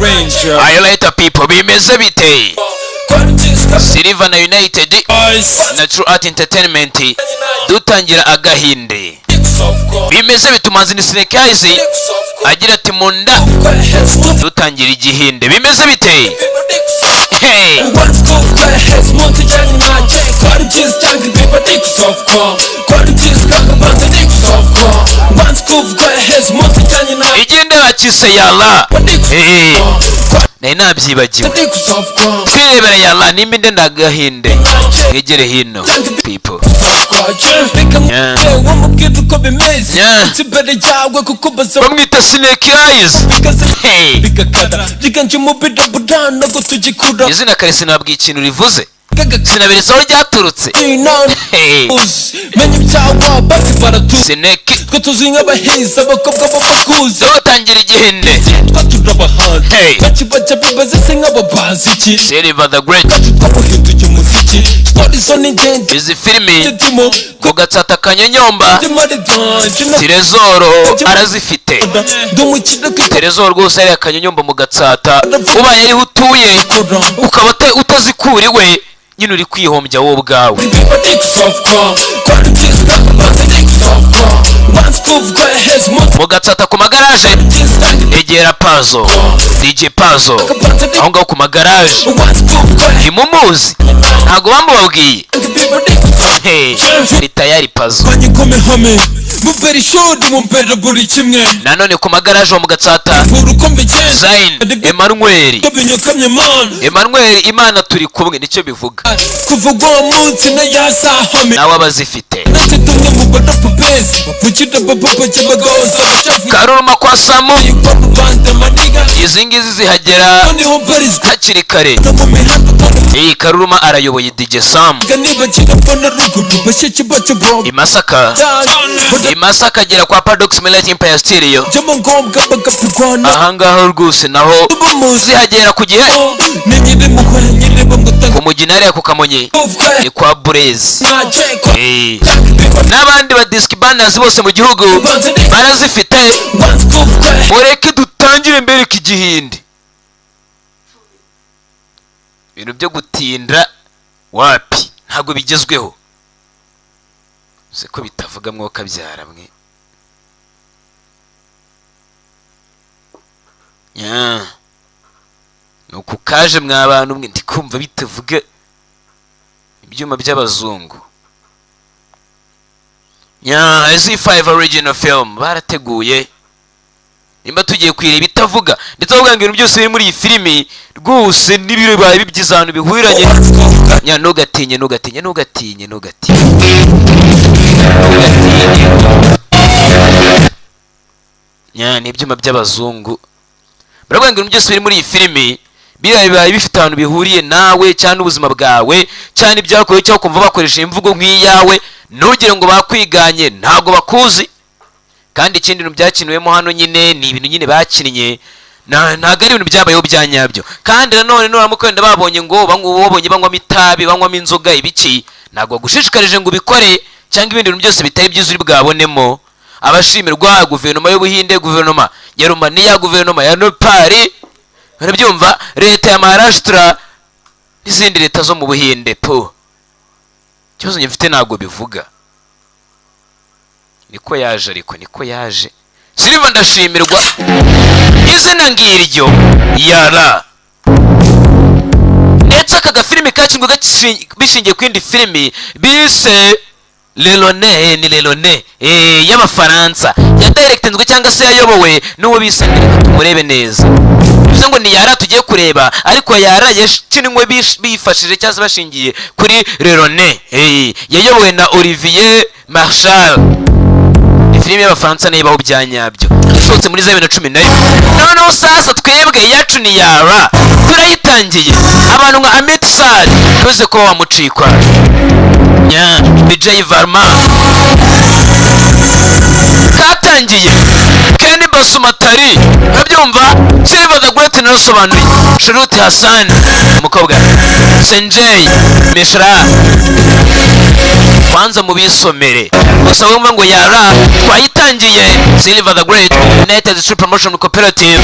Highlighter people bimeze bite Silver na United na True Art Entertainment dutangira agahinde bimeze bitumanzi ni Snake Eyes agira ati munda dutangira igihinde bimeze bite hey igende bakise yalla hey nayi nabyibagiwe twirebera yalla nimba inde ndagahinde ngegere hino people bamwita Snake Eyes hey izina kare sinabwiye ikintu rivuze sinabiretse aho ryaturutse Snake dutangira igihinde Silver the Great izi filimi ku Gatsata Kanyonyomba Trezoro arazifite Trezoro rwose ari Kanyonyomba mu Gatsata ubaye ariho utuye ukaba utazikuriwe nyine uri kwihombya wowe ubwawe mu Gatsata ku magaraje egera Pazo DJ Pazo aho ngaho ku magaraje imumuzi ntago bamubabwiye ni tayari Pazo nanone ku magaraje mu Gatsata Zain Emmanuel Imana turi kumwe nicyo bivuga nawe abazifite Karuruma kwa Samu izi ngizi zihagera hakiri kare iyi Karuruma arayoboye DJ Sam Imasaka agera kwa Paradox Millet Empire Stereo ahangaho rwose naho zihagera ku gihe ku Mujinari ku Kamonyi ni kwa Blaze n'abandi ba disc banners bose mu gihugu barazifite mureke dutangire mbere k'igihinde ibintu byo gutinda wapi ntago bigezweho seko bitavuga mwoka byaramwe nuko kaje mwabantu mwe ndikumva bitavuga ibyuma by'abazungu Z5 original film barateguye nimba tugiye kwireba bitavuga ndetse avuga ngo ibintu byose biri muri iyi filimi rwose n'ibiro baye bibyizantu bihuriranye ntugatinye n'ibyuma by'abazungu baravuga ngo ibintu byose biri muri iyi filimi bibaye bifite ahantu bihuriye nawe cyane ubuzima bwawe cyane ibyakorewe cyangwa kumva bakoresha imvugo nk'iyawe ntugire ngo bakwiganye ntago bakuzi kandi ikindi bintu byakiniwemo hano nyine ni ibintu nyine bakinnye ntago ari ibintu byabayeho bya nyabyo kandi nanone nuramuka wenda babonye ngo babonye banywamo itabi banywamo inzoga ibiki ntago bagushishikarije ngo ubikore cyangwa ibindi bintu byose bitari byiza uri bwabonemo abashimirwa guverinoma y'Ubuhinde guverinoma ya Romania guverinoma ya Nepal barabyumva leta ya Maharashtra n'izindi leta zo mu Buhinde po cyozo nyifite nago bivuga niko yaje Silver ndashimirwa izina ngiryo yara ndetse aka filimi kacingo bishingiye ku indi filimi bise Lelone y'Abafaransa ya directenzwe cyangwa se yayobowe n'uwo bisandira tumurebe neza bivuze ngo ni yara tugiye kureba ariko yara yashinwe bifashije cyangwa bashingiye kuri Lelone yayobowe na Olivier Marchal filimi y'Abafaransa nayibaho byanyabyo isohotse muri 2011 noneho sasa twebwe yacu ni yara turayitangiye abantu nka Amit Sar tuze ko wamucikwa DJ Varma katangiye Ken Basumatari babyumva Silver the Great nasobanuye Shuruti Hassan umukobwa Sanjay Mishra kwanza mubisomere gusa wumva ngo yara twayitangiye Silver the Great United Street Promotion Cooperative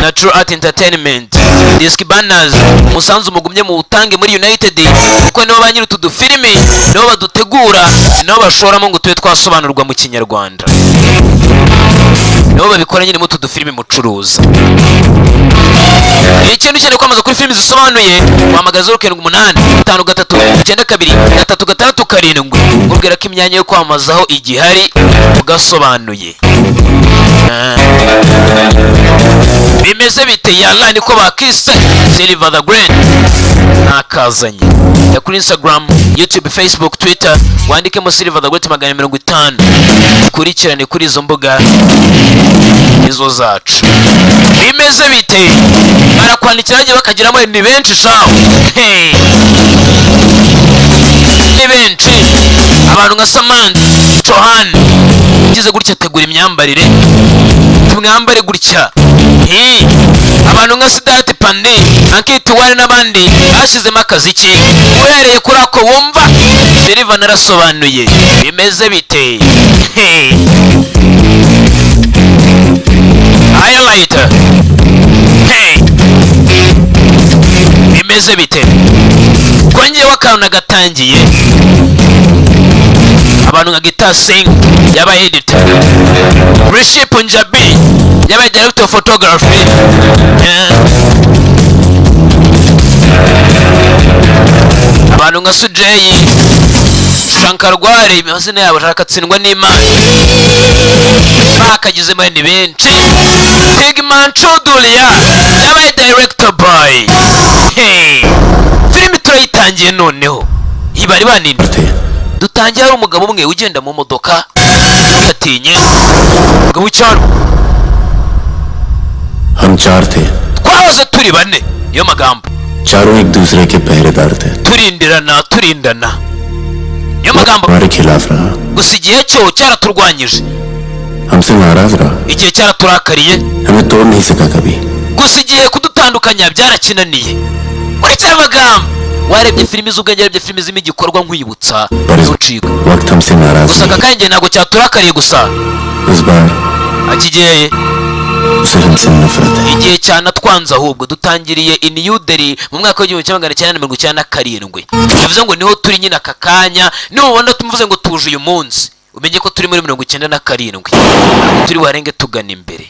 na True Art Entertainment disc banners musanzu mugumye mu utange muri United kuko nibo banyiri tudu filimi nibo badutegura nibo bashoramo ngo tube twasobanurwa mu kinyarwanda nibo babikora nyine mu tudu filimi mucuruza ikintu cyane kwamaza kuri filimi zisobanuye wamagaza 08 53 92 367 ubwira ko imyanya yo kwamazaho igihari ugasobanuye bimeze bite yalla niko bakise Silver the Great nakazanye ya kuri Instagram, YouTube, Facebook, Twitter wandikemo Silver the Great 50 kurikirane kuri izo mbuga izo zacu bimeze bite barakwandikira bagiye bakagiramo ni benshi shaho ni benshi abantu nka Samantha Johan kize gutya tegura imyambarire tumwambare gutya abantu nka Sidati Pande Ankiti wari n'abandi bashizemo akazi ki uhereye kuri ako wumva Silver narasobanuye bimeze bite highlighter bimeze bite kongewe akantu nagatangiye abantu nka Guitar Sing yaba editor Rishi Punjabi yaba director of photography abantu nka Sujeyi Shankarwari imazina yabo shakatsindwa n'Imana bakagizemo ni benshi Tigman Chodulia yaba director boy filimi turayitangiye noneho ibari banini dutangiye ari umugabo umwe ugenda mu modoka yatinye umugabo cyaro हम चार थे twahoze turi bane niyo magambo चारों एक दूसरे के पहरेदार थे turindana niyo magambo हमारे खिलाफ रहा gusa igihe cyo cyaraturwanyije हमसे नाराज रहा igihe cyaraturakariye हमें तोड़ नहीं सका कभी gusa igihe kudutandukanya byarakinaniye muri cya magambo warebye filimi z'ubwenge warebye filimi z'imi gikorwa nkwibutsa ntucika वक्त हमसे नाराज gusa kakanje ntago cyaturakariye gusa इस बार akigeye उसे हमसे नफरत है igihe cyane twanze ahubwo dutangiriye in New Delhi mu mwaka wa 1997 bivuze ngo niho turi nyina kakanya niho ubona tumvuze ngo tuje uyu munsi umenye ko turi muri 97 turi warenge tugana imbere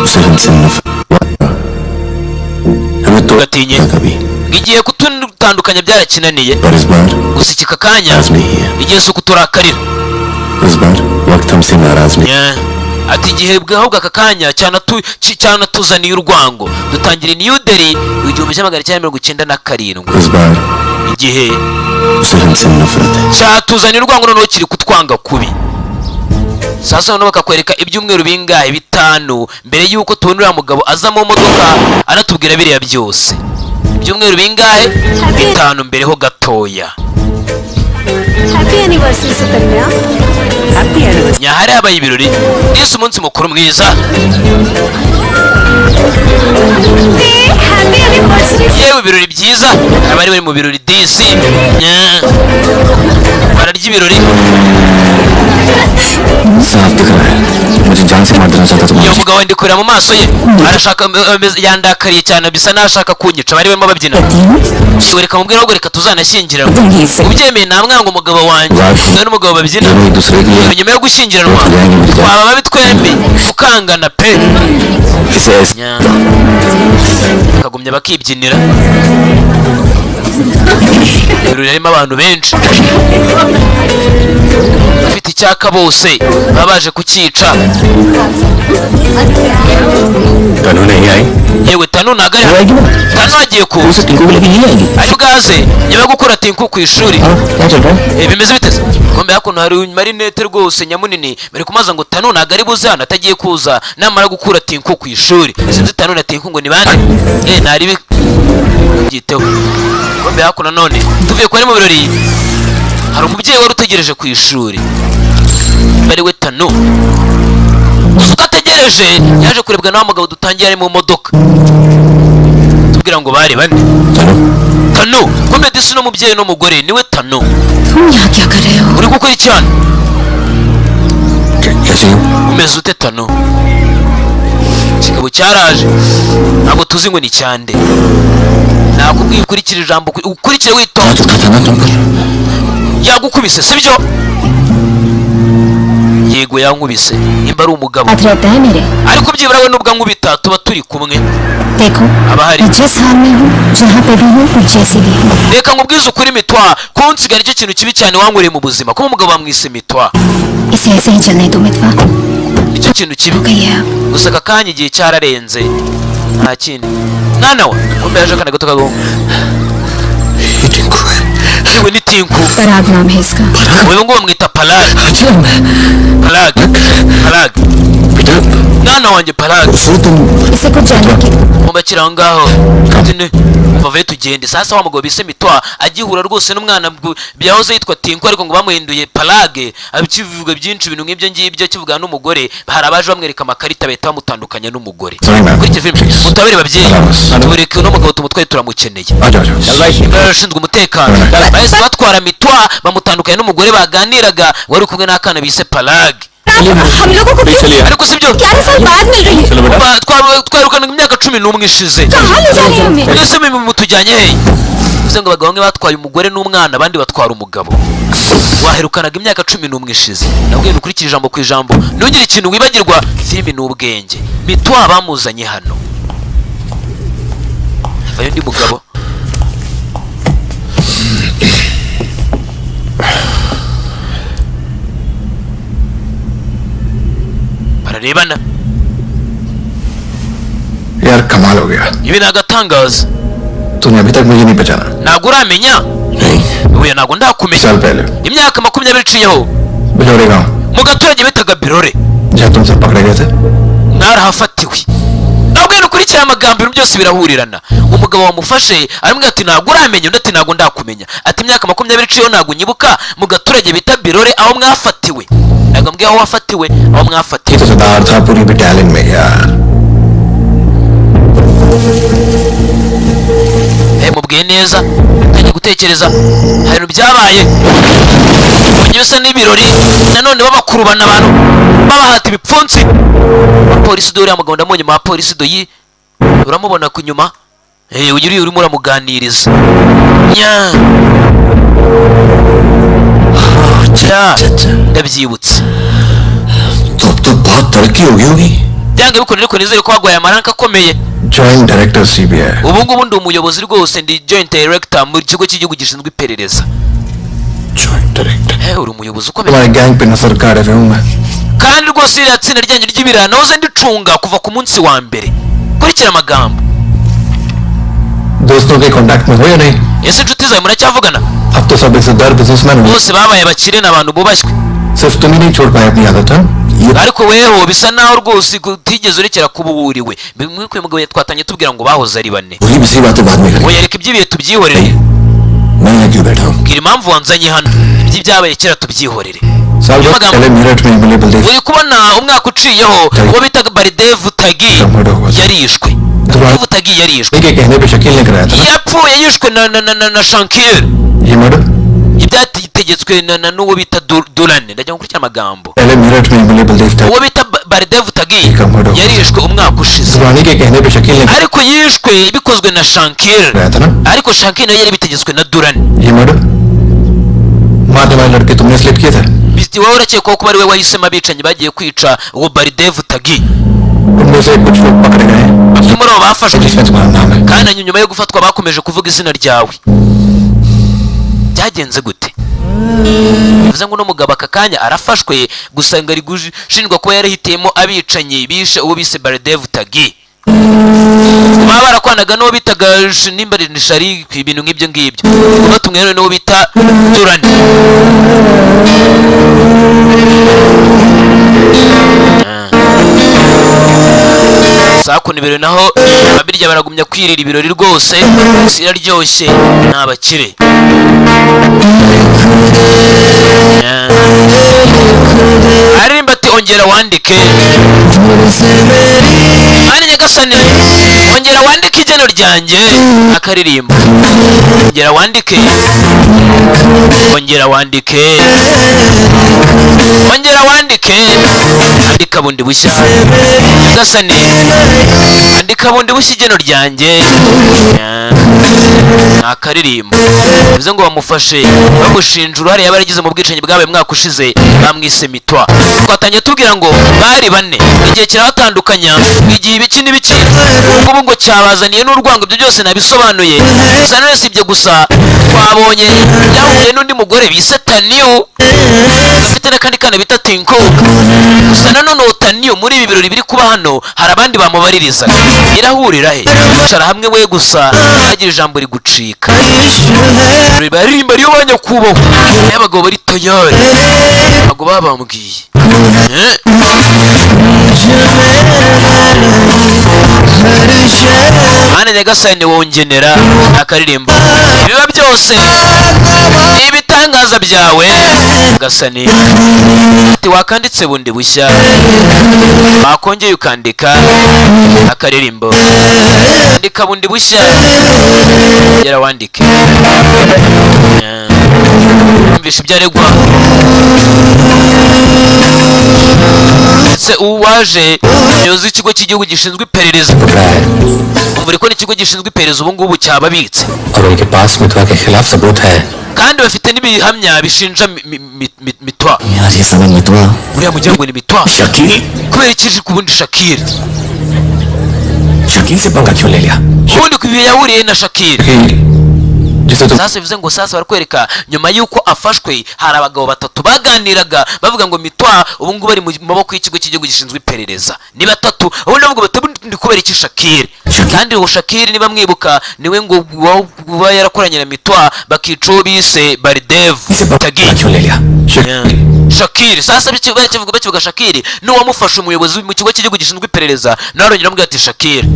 उसे हमसे नफरत हमें तोड़ gatinye igihe kututandukanya byarakinaniye पर इस बार gusa iki kakanya नाराज नहीं है igihe so kuturakarira इस बार वक्त हमसे नाराज नहीं ati igihe bwahubwa kakanya cyana tuzaniye urwango dutangira New Delhi 1997 इस बार igihe उसे हमसे नफरत है cyatuzaniye urwango noneho kiri kutwanga kubi sasa none bakakwereka ibyumweru bingahe bitanu mbere yuko tubonera mugabo aza mu modoka aratubwira biriya byose ibyumweru bingahe bitanu mbere ho gatoya Happy anniversary Sukanya. Happy anniversary. nyahari abaye ibirori nise umunsi mukuru mwiza Happy anniversary. yewe ibirori byiza abari bari mu birori DC bararya ibirori साफ दिख रहा है मुझे जान से मार देना चाहता iyo तुम्हारा mugabo ndikurira mu maso ye arashaka yandakariye cyane bisa nashaka kunyica bari barimo babyina reka mubwira ahubwo reka tuzanashyingiranwa ubyemeye namwanga umugabo wanjye nawe n'umugabo babyina दोनों एक दूसरे के लिए nyuma yo gushyingiranwa twaba babi twembi tukangana pe इसे ऐसे bakagumya bakibyinira ibirori harimo abantu benshi bafite icyaka bose baba baje kucyica तनु नहीं आई yewe Tanu ntago ari वो आएगी ना Tanu agiye तो kuza उसे टिंकू को लेके नहीं आएगी ari bwaze nyuma yo gukura Tinku ku ishuri हाँ क्या चल रहा है bimeze biteze kombe hakuno hari marinete rwose nyamunini bari kumaza ngo Tanu ntago ari buze hano atagiye kuza namara gukura Tinku ku ishuri sinzi Tanu na Tinku ngo ni bande ntari byiteho kombe hakuno none tuvuye ko ari mu birori hari umubyeyi wari utegereje ku ishuri bari we Tanu gusa ugategereje yaje kurebwa n'uwo mugabo dutangiye ari mu modoka tubwira ngo bari bane चलो Tanu Tanu komedi si n'umubyeyi n'umugore niwe Tanu. तुम यहाँ क्या कर रहे हो? uri gukora iki hano? कैसे हो? umeze ute Tanu? Kigabo cyaraje ntabwo tuzi ngo ni cyande. Nakubwiye ukurikira ijambo ukurikire witonze. बात था ना तुम पर Yagukubise sibyo? Yego yankubise nimba ari umugabo साथ रहता है मेरे। ariko byibura we nubwo ankubita tuba turi kumwe. देखो Abahari मैं जिस हाल में हूँ जहाँ पे भी हूँ और जैसे भी हूँ reka nkubwize ukuri Mitwa kunsigara icyo kintu kibi cyane wankoreye mu buzima kuba umugabo bamwise Mitwa इसे ऐसे ही चलने दो मितवा। nicyo kintu kibi. हो गई है अब। gusa aka kanya igihe cyararenze nta kindi. Mwana we kumbe yaje akana gato kagongo ये टिंकू है yewe ni Tinku पराग नाम है इसका। uyu nguyu bamwita Palag. अच्छा मैं Palag Palag बेटा mwana wanjye Palag फिर तुम इसे कुछ जानने की kumba kiri aho ngaho tine bave tugende sasa wa mugabo bise Mitwa agihura rwose n'umwana byahoze yitwa Tinku ariko ngo bamuhinduye Palage abikivuga byinshi ibintu nk'ibyo ngibyo kivuga n'umugore hari abaje bamwereka amakarita bahita bamutandukanya n'umugore. Sorry, ma'am. kuri iki film Please. mutabere babyeyi Allowance. tubureke uno mugabo tumutwaye turamukeneye. आ जाओ imbwa yarashinzwe umutekano bahise batwara Mitwa bamutandukanya n'umugore baganiraga wari kumwe n'akana bise Palage. हम लोगों को चलिए ariko sibyo 11 साल बाद मिल रही है। चलो बेटा twarukana imyaka 11 ishize कहाँ ले जा रही है हमें? mwese mutujyanye he? bivuze ngo abagabo bamwe batwaye umugore n'umwana abandi batwara umugabo. Waherukanaga imyaka 11 ishize. nabwiye nukurikije ijambo ku ijambo ntugire ikintu wibagirwa. filimi ni ubwenge. Mitwa bamuzanye hano vayo ndi mugabo bararebana. यार कमाल हो गया ibi ni agatangaza तूने अभी तक मुझे नहीं पहचाना ntabwo uramenya नहीं uyu ntabwo ndakumenya. साल पहले imyaka 20 iciyeho बिलोरे गांव mu gaturage bitaga Birore जहाँ तुम सब पकड़े गए थे narahafatiwe. nabwiye nukurikira amagambo ibintu byose birahurirana. umugabo wamufashe aramubwira ati ntabwo uramenya undi ati ntabwo ndakumenya ati imyaka 20 iciyeho ntabwo nyibuka mu gaturage bita Birore aho mwafatiwe. ntabwo mbwiye aho wafatiwe aho ये mwafatiwe. तो सरदार था पूरी बटालियन में यार mubwiye neza ntangiye gutekereza hari ibintu byabaye ibyo bisa n'ibirori nanone babakurubana abantu babahata ibipfunsi. abapolisi dore amagabo ndamubonye mu bapolisi doyi uramubona ku nyuma uyu urimo uramuganiriza ndabyibutse तो अब तो बहुत तरक्की हो गई होगी byanga bikora ariko nizere ko wagwaye amaranka akomeye. Joint director CBI ubu ngubu ndi umuyobozi rwose ndi joint director mu kigo cy'igihugu gishinzwe iperereza. Joint director uri umuyobozi ukomeye तुम्हारे गैंग पे नजर काढ़ रहा हूँ मैं kandi rwose iriya tsinda ryanyu ry'ibirara nahoze ndicunga kuva ku munsi wa mbere. kurikira amagambo दोस्तों के कांटेक्ट में हो या नहीं ese inshuti zawe muracyavugana? अब तो सब इज्जतदार बिजनेसमैन हो bose babaye abakire n'abantu bubashywe सिर्फ तुम ही नहीं छोड़ पाए अपनी आदत हाँ ये ariko weho bisa naho rwose utigeze urekera kuba uburiwe. bimwe ku mugabo twatanye tubwira ngo bahoze ari bane. वही बिजली बातें बाद में करेंगे yereka iby'ibihe tubyihorere. मैं यहाँ क्यों बैठा हूँ bwira impamvu wanzanye hano iby'ibyabaye kera tubyihorere. साल ये भर मगाम- पहले मेरठ में एमएलए Baldev uri kubona umwaka uciyeho uwo bitaga Baridevu Tagi Kamodo was- yarishwe. Baridevu Tagi yarishwe के कहने पे शकील ने कराया था yapfuye yishwe na Shankir. ये murder ibyategetswe n'uwo bita Durane. ndagira ngo ukurikire amagambo. पहले मेरठ में एमएलए बलदेव था uwo bita Baridevu Tagi Kamodo was- yarishwe umwaka ushize सुरानी के कहने पे शकील ने ariko yishwe bikozwe na Shankir कराया था ना ariko Shankir nayo yari bitegetswe na Durane. ये मर्डर मारने वाले लड़के तुमने स्लिप किए थे Biti wowe urakekwaho kuba ari we wahisemo abicanyi bagiye kwica uwo Baridevu Tagi. उनमें से कुछ लोग पकड़े गए bamwe muri abo bafashwe जिसमें तुम्हारा नाम है kandi na nyuma yo gufatwa bakomeje kuvuga izina ryawe. byagenze gute? bivuze ngo uno mugabo aka kanya arafashwe gusa ngo ari gushinjwa kuba yarahitiyemo abicanyi bishe uwo bise Baridevu Tagi. baba barakwanaga n'uwo bitaga nimba ni Shari ibintu nk'ibyo ngibyo. batumwe rero n'uwo bita Durane. saa kumi ibirori naho ababirya baragumya kwirira ibirori rwose iraryoshye ni abakire. aririmba ati ongera wandike mani nyagasani ongera ongera wandike igeno ryanjye akaririmbo ongera wandike ongera wandike ongera wandike andika bundi bushya gasane andika bundi bushya igeno ryanjye akaririmbo bivuze ngo bamufashe bamushinja uruhare yaba yaragize mu bwicanyi bwabaye mwaka ushize bamwise mitwa twatangiye tubwira ngo bari bane igihe kirabatandukanya igihe ibiki n'ibiki ubu ngo cyabazaniye n'urwango ibyo byose nabisobanuye gusa none si ibyo gusa twabonye yahuye n'undi mugore bise Taniyo afite n'akandi kana bita Tinko gusa nanone Taniyo muri ibi birori biri kuba hano hari abandi bamubaririza irahurira he cara hamwe we gusa agira ijambo rigucika baririmba ariyo banyakubahwa y'abagabo bari toyari ntabwo babambwiye Mana Nyagasani wongenera akaririmbo ibiba byose ibitangaza byawe Nyagasani ati wakanditse bundi bushya wakongeye ukandika akaririmbo andika bundi bushya gera wandike umvisha ibyaregwa ndetse uwaje umuyobozi w'ikigo cy'igihugu gishinzwe iperereza umvura ko n'ikigo gishinzwe iperereza ubu ngubu cyababitse kandi bafite n'ibihamya bishinja mitwa uriya mugira ngo ni mitwa kubera ikije ku bundi Shakira ubundi ku bihe yahuriye na Shakira sasa bivuze ngo sasa barakwereka nyuma yuko afashwe hari abagabo batatu baganiraga bavuga ngo mitwa ubu ngubu bari mu maboko y'ikigo cy'igihugu gishinzwe iperereza ni batatu ubundi bavuga bati kubera iki Shakira kandi uwo Shakira niba mwibuka niwe ngo kuba yarakoranye na mitwa bakica uwo bise Bardev Tagi Shakira sasa bakivuga Shakira n'uwamufashe umuyobozi mu kigo cy'igihugu gishinzwe iperereza nawe arongera amubwira ati Shakira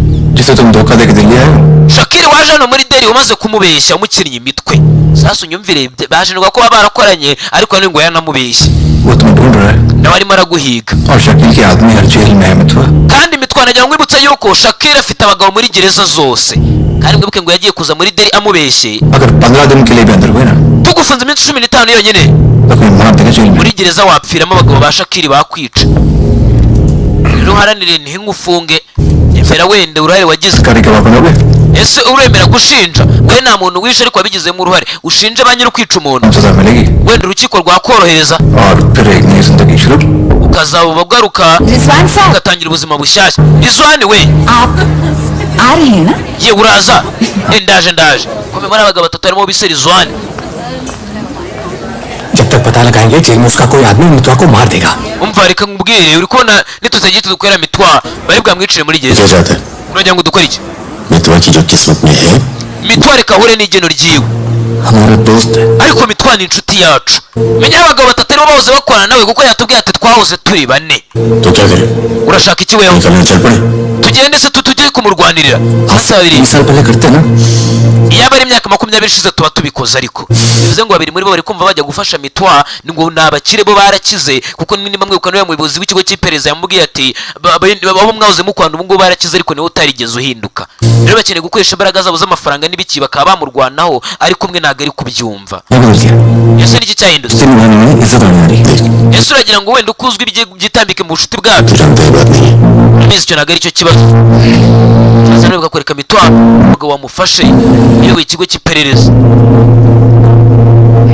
Shakira waje hano muri Delhi umaze kumubeshya umukinnyi imitwe sasa unyumvire bajenirwa ko barakoranye ariko ni ngo yanamubeshye nawe arimo araguhiga kandi mitwa nagira ngo wibutse yuko Shakira afite abagabo muri gereza zose kandi mwibuke ngo yagiye kuza muri Delhi amubeshye tugufunze iminsi 15 yonyine muri gereza wapfiramo abagabo ba Shakira bakwica rero haranire ntingufunge emera wende uruhare wagize ese uremera gushinja we nta muntu wishe ariko wabigizemo uruhare ushinje banyiri kwica umuntu wenda urukiko rwakorohereza ukazaba ugaruka ugatangira ubuzima bushyashya Rizwani we ye uraza ndaje kome muri abagabo batatu harimo bise Rizwani जब तक पता लगाएंगे जेल में उसका कोई आदमी मित्वा को मार देगा umva reka nkubwire uri kubona nitutagiye tudukorera mitwa bari bwamwicire muri gereza uragira ngo dukore iki मित्वा की जो किस्मत में है mitwa reka hure n'igeno ryiwe हमारा दोस्त है ariko mitwa ni inshuti yacu menya abagabo batatu aribo bahoze bakorana nawe kuko yatubwiye ati twahoze turi bane तो क्या करें urashaka iki wewe निकलने चल पड़े tugende se tujye kumurwanirira hasi babiri 20 साल पहले करते ना iyo bari imyaka 20 ishize tuba tubikoze ariko bivuze ngo babiri muri bo bari kumva bajya gufasha mitwa ngo nabakire bo barakize kuko ni bamwe ukano ya muyobozi w'ikigo cy'iperereza yamubwiye ati abo mwahoze mukwanda ubu ngo barakize ariko niwe utarigeze uhinduka rero bakeneye gukoresha imbaraga zabo z'amafaranga n'ibiki bakaba bamurwanaho ariko umwe ntago ari kubyumva ese niki cyahindutse ese uragira ngo wenda ukuzwe byitambike mu bushuti bwacu neza icyo ntago ari cyo kibazo sasa rero bakwereka mitwa ubwo wamufashe yewe ikigo cy'iperereza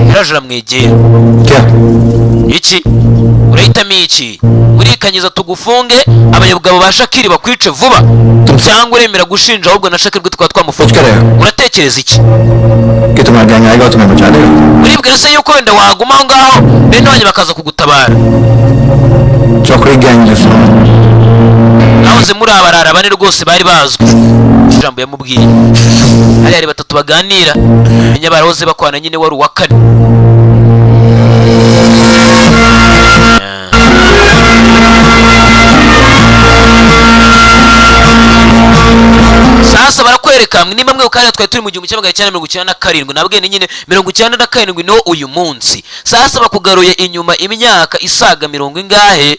yaraje aramwegera iki urahitamo iki urikanyiza tugufunge abayabugabo ba Shakira bakwice vuba cyangwa uremera gushinja ahubwo na Shakira twaba twamufunga uratekereza iki uribwira se yuko wenda waguma aho ngaho bene wanyu bakaza kugutabara nahoze muri abarara bane rwose bari bazwi ijambo yamubwiye hari batatu baganira menya barahoze bakwana nyine wari uwa kane sasa barakwereka nimba mwe ukanya twari turi mu 1997 nabwe ni nyine 97 no uyu munsi sasa bakugaruye inyuma imyaka isaga 70 ingahe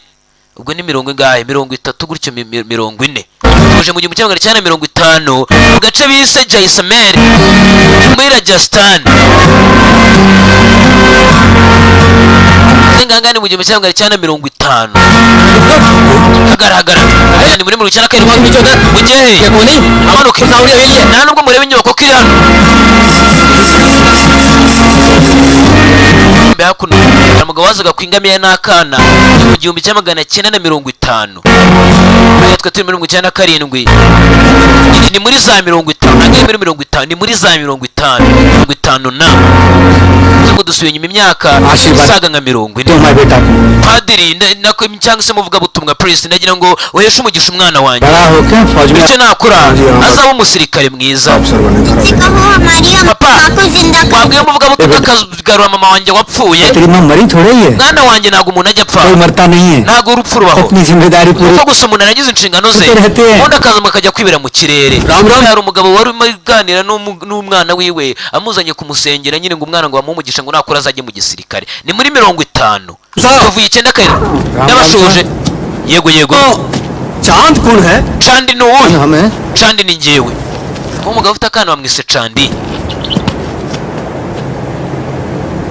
ubwo ni mirongo ingahe 30 gutyo 40 tuje mu 1950 mu gace bise Jaisalmer muri Rajasthan ngangane mu 1950 hagaragara ni muri 1950 mugihe amanuka nta nubwo mureba inyubako kiri hano hakuno umugabo wazaga kwingamiye n'akana mu 1950 twe turi 1997 ni muri za 50 ngiye muri 50 ni muri za 50 na ngo dusuye nyuma imyaka isaga nka 40 padiri nako cyangwa se muvuga butumwa priest nagira ngo uheshe umugisha umwana wanjye icyo nakura azaba umusirikare mwiza papa wabwiye muvuga butumwa akagarura mama wanjye wapfuye mwana wanjye ntabwo umuntu ajya apfa ntabwo urupfu rubaho kuko gusa umuntu aragize inshingano ze ubundi akaza akajya kwibera mu kirere hari umugabo wari uganira n'umwana wiwe amuzanye kumusengera nyine ngo umwana ngo bamuumugisha ngo nakura azajye mu gisirikare ni muri 50 tuvuye 9 n'abashoje yego चांद कौन है Chandi ni uwuhe हमें Chandi ni njyewe umugabo ufite akana bamwise Chandi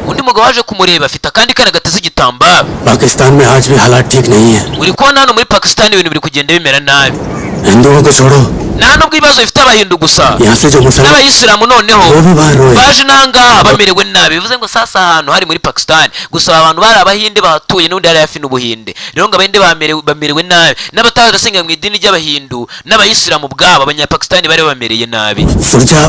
undi mugabo waje kumureba afite akandi kana gateze igitambaro Pakistan में आज भी हालात ठीक नहीं है uri kubona hano muri Pakistan ibintu biri kugenda bimera nabi हिंदुओं को छोड़ो nta nubwo ibibazo bifite abahindu gusa यहाँ से जो मुसलमान n'abayisilamu noneho वो भी बाहर रोए baje nangaha bamerewe nabi bivuze ngo sasa ahantu hari muri Pakistan gusa abantu bari abahinde bahatuye n'undi hari hafi n'ubuhinde rero ngo abahinde bamerewe nabi n'abatarasenga mu idini ry'abahindu n'abayisilamu bwabo abanyapakistani bari bamereye nabi सुरजा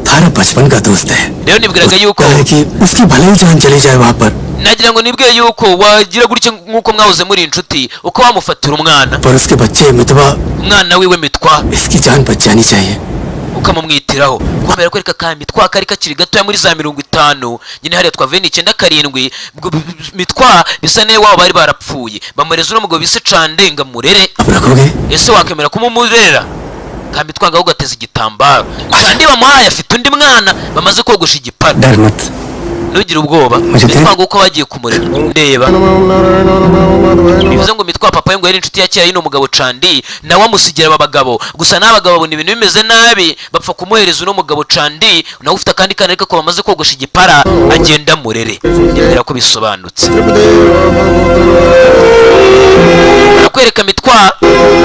थारा बचपन का दोस्त है rero nibwiraga yuko कि उसकी भले ही जान चली जाए वहाँ पर nagira ngo nibwiye yuko wagira gutya nk'uko mwahoze muri inshuti uko wamufatira umwana पर उसके बच्चे मितवा umwana wiwe mitwa इसकी जान बच जानी चाहिए ukamumwitiraho kubera ko reka ka mitwa kari kakiri gatoya muri za 50 nyine hariya twavuye ni 97 mitwa bisa ne wabo bari barapfuye bamureza n'umugabo bise Chande nga murere अब रखोगे ese wakemera kumumurera kambi twanga ugateza igitambaro Chande bamuhaye afite undi mwana bamaze kogosha igipara डर मत ntugire ubwoba mitwa uko bagiye kumurera ndeba bivuze ngo mitwa papa ye ngo yari inshuti ya kera y'ino mugabo Chandi nawe amusigira aba bagabo gusa n'abagabo babona ibintu bimeze nabi bapfa kumuhereza uno mugabo Chandi nawe ufite akandi kana ariko bamaze kogosha igipara agenda murere ndebera ko bisobanutse akwereka mitwa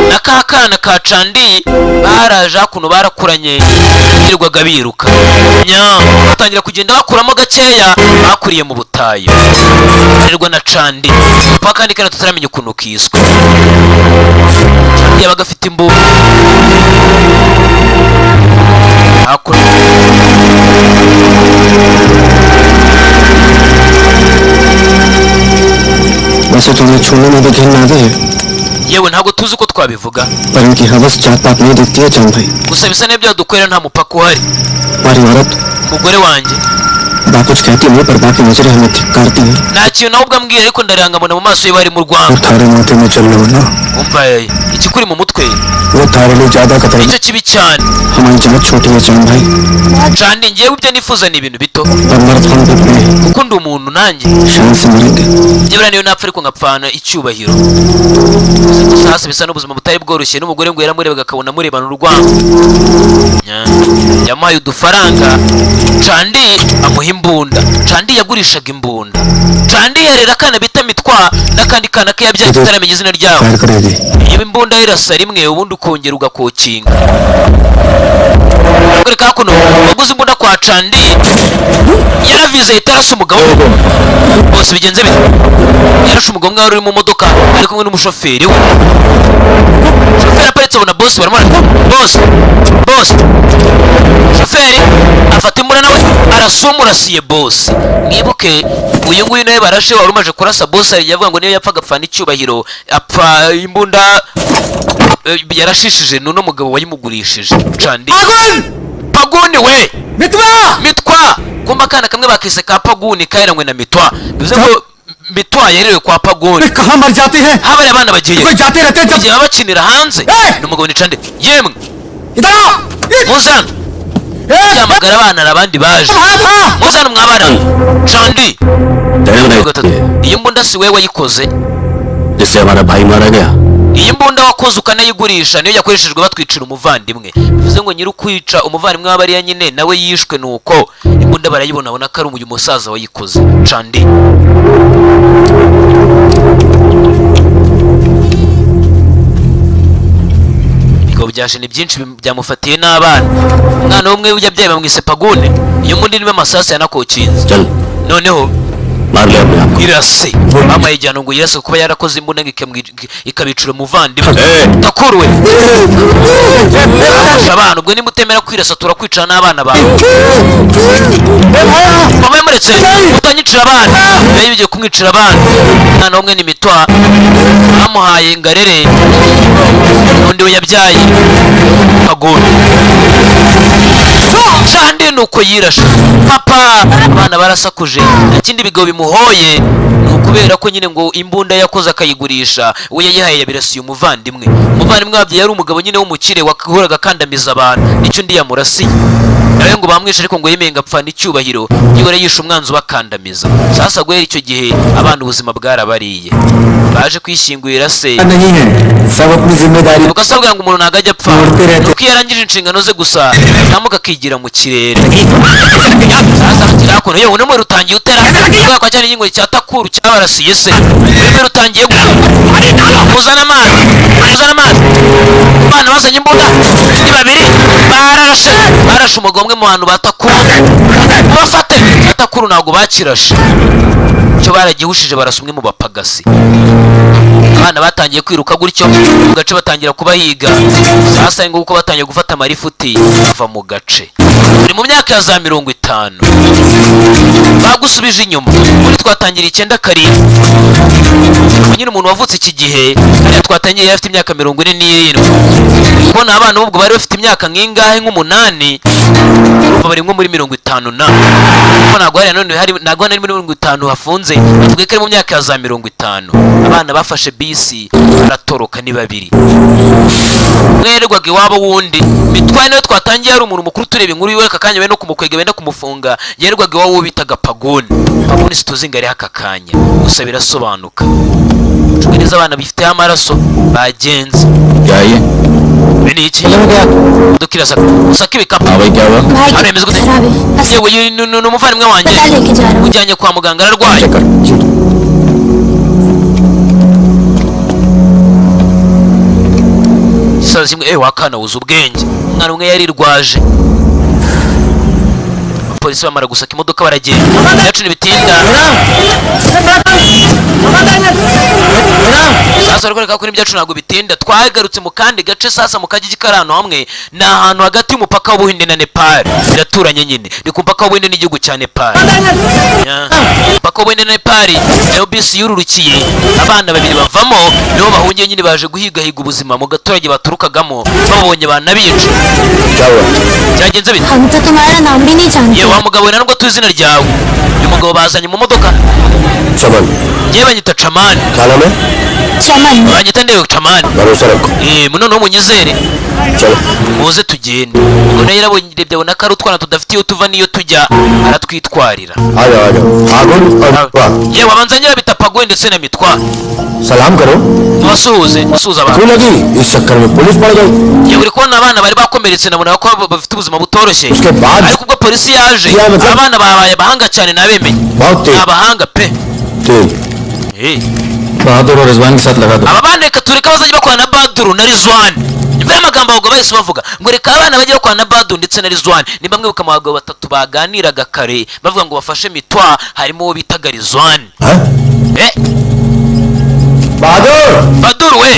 na kakana ka Chandi baraje hakuno barakuranye birirwaga biruka nya batangira kugenda bakuramo gakeya bakuriye mu butayu barirwa na Chandi papa kandi kana tutaramenya ukuntu kiswe Chandi yabaga afite imbu hakuno वैसे तुम्हें छूने में भी घिन आती है yewe ntabwo tuzi uko twabivuga पर इनकी हवस जात पात नहीं दिखती है चांद भाई gusa bisa n'ibyo dukorera nta mupaka uhari हमारी औरत umugore wanjye बा कुछ कहती नहीं पर बाकी नजरें हमें धिक्कारती हैं nta kintu nawe ubwo ambwira ariko ndaranga mbona mu maso ye bari mu और rwanda थारे माथे में चल रहे हो ना umva ikikuri mu mutwe वो थारे लिए ज्यादा खतरा nicyo kibi cyane हमारी जात छोटी है चांद भाई Chandi ngewe ibyo nifuza ni ibintu bito पर मर्द हम भी अपने kuko ndi umuntu nanjye शान से मरेंगे njye niyo napfa ariko ngapfana icyubahiro hasi bisa n'ubuzima butari bworoshye n'umugore ngo yaramurebaga akabona murebana urwango yamuhaye udufaranga Chandi amuha imbunda Chandi yagurishaga imbunda Chandi yarera akana bita mitwa n'akandi kana ke yabyaye tutaramenya izina ryawo fire करेगी iyo imbunda irasa rimwe ubundi ukongera ugakokinga kuri kakuno waguze imbunda kwa Chandi yaravize itarasa umugabo bose bigenze bite yarashe umugabo umwe wari uri mu modoka ari kumwe n'umushoferi we shoferi aparitse abona boss baramara boss shoferi afata imbunda nawe arasumurasiye boss mwibuke uyu nguyu nawe barashe wari umaje kurasa boss yavuga ngo niyo yapfa agapfana icyubahiro apfa imbunda yarashishije nuno mugabo wayimugurishije Chandi Paguni we mitwa kumba kana kamwe bakise ka Paguni kairanywe na mitwa bivuze ngo mitwa yerewe kwa Paguni कहाँ मर जाते हैं habari abana bagiye कोई जाते रहते हैं जब bagiye bakinira hanze n'umugabo ni Chandi yemwe इधर आओ muzana yamagara abana n'abandi baje muzana mwabana Chandi iyo mbunda si wewe wayikoze जिससे हमारा भाई मारा गया iyi mbunda wakoze ukanayigurisha niyo yakoreshejwe batwicira umuvandimwe, bivuze ngo nyiri ukwica umuvandimwe w'abariya nyine nawe yishwe, nuko imbunda barayibona abona ko ari uyu musaza wayikoze Chandi. Ibigabo bya jeni byinshi byamufatiye n'abana, umwana umwe yabyaye bamwise Pagune, iyo mbunda irimo amasasu yanakokinze. चल Noneho मार ले अपने आप को irase mama yijyana ngo yirase kuba yarakoze imbunda ikabicira umuvandimwe Eh. takurwe abana ubwo nimutemera kwirasa turakwicara n'abana bawe mama yamuretse utanyicira abana yari bigiye kumwicira abana. umwana umwe ni mitwa bamuhaye ngarere, undi we yabyaye Pagone. Chandi nuko yirashe papa, abana barasakuje, nta kindi bigabo bimuhoye ni ukubera ko nyine ngo imbunda yakoze akayigurisha, we yayihaye yabirasiye umuvandimwe. Umuvandimwe wabyaye yari umugabo nyine w'umukire wahoraga akandamiza abantu, nicyo ndi yamurasiye nawe ngo bamwishe, ariko ngo yemenga apfana icyubahiro yihora yishe umwanzi ubakandamiza. Sasa guhera icyo gihe abana ubuzima bwarabariye, baje kwishyingurira se नहीं है सब अपनी जिम्मेदारी ugasabwa ngo umuntu ntago ajya apfa, nuko iyo arangije inshingano ze gusa ntamuka akigira mu kirere. Sasa bakiri hakuno yewe n'umwe rutangiye utera kubera ko cyane ingingo cya takuru cyabarasiye se, n'umwe rutangiye kuzana amazi, kuzana amazi. Abana bazanye imbunda ni babiri barashe umugabo umwe mu bantu batakuru bafate atakuru ntabwo bakirashe, cyo baragihushije barasa umwe mu bapagasi. Abana batangiye kwiruka gutyo mu gace batangira kubahiga. Sasa ngo uko batangiye gufata amarifuti bava mu gace, buri mu myaka ya za 50 bagusubije inyuma. Muri twatangira 9 karindwi, nyine umuntu wavutse iki gihe kandi twatangiye yari afite imyaka 47. Kubona abana ubwo bari bafite imyaka nk'ingahe nk'umunani, bari nko muri 50 na kuko ntabwo hari none hari ntabwo hari muri 50 hafunze, tuvuge ko ari mu myaka ya za 50. Abana bafashe bisi baratoroka ni babiri, mwererwaga iwabo wundi mitwaye nawe twatangiye hari umuntu mukuru tureba inkuru yiwe akakanya no kumukwega benda kumufunga, yererwaga iwabo bitaga Pagone. Pagone situzi ngari haka kanya gusa birasobanuka. Neza abana bifite amaraso bagenze क्या ये ni iki मतलब क्या dukirasa usaka ibikapu हाँ भाई क्या हुआ भाई aremeza gute खराब है yewe ni umuvandimwe wanjye अस्पताल लेके जा रहा हूँ। ujyanye kwa muganga ararwaye. Check कर Saa zimwe wakana wuza ubwenge, umwana umwe yarirwaje. Polisi bamara gusaka imodoka baragenda, yacu nibitinda sasa ariko kuri ibyacu ntabwo bitinda. Twagarutse mu kandi gace sasa mu kajiji karano hamwe na ahantu hagati y'umupaka w'Ubuhinde na Nepal, biraturanye nyine ni ku mupaka w'Ubuhinde n'igihugu cya Nepal. Umupaka w'Ubuhinde na Nepal niyo bisi yururukiye, abana babiri bavamo nibo bahungiye nyine baje guhigahiga ubuzima mu gaturage baturukagamo, babonye banabica. क्या हुआ Byagenze bite? हम तो तुम्हारा नाम भी नहीं जानते। Ye wa mugabo we nubwo tuzi izina ryawe. Uyu mugabo bazanye mu modoka, Chaman yewe banyita Chamani. क्या नाम है चमन Banyita Ndeyo Chamani. भरोसा रखो Munono munyizere चलो muze tugende. Ngo nayo yarabonye byabona ko ari utwana tudafite iyo tuva niyo tujya, aratwitwarira. आ जाओ आगुन और वाह Yewe abanza nyira bita Pagwe ndetse na Mitwa. सलाम करो Mubasuhuze क्यों abantu. लगी इस चक्कर में पुलिस पड़ गई Yewe uri kubona abana bari bakomeretse nabona ko bafite ubuzima butoroshye, उसके बाद ariko ubwo polisi yaje Yeah, but- abana babaye abahanga cyane nabemenye. बहुत तेज Abahanga pe. बहादुर और रिजवान के साथ लगा दो Aba bana reka tureka bazajya bakorana na Baduru na Rizwan. Imva y'amagambo ahubwo bahise bavuga ngo reka abana bajye bakorana na Baduru ndetse na Rizwan. Ni bamwe buka abagabo batatu baganiraga kare bavuga ngo bafashe Mitwa, harimo uwo bitaga Rizwan. हैं? बहादुर Baduru we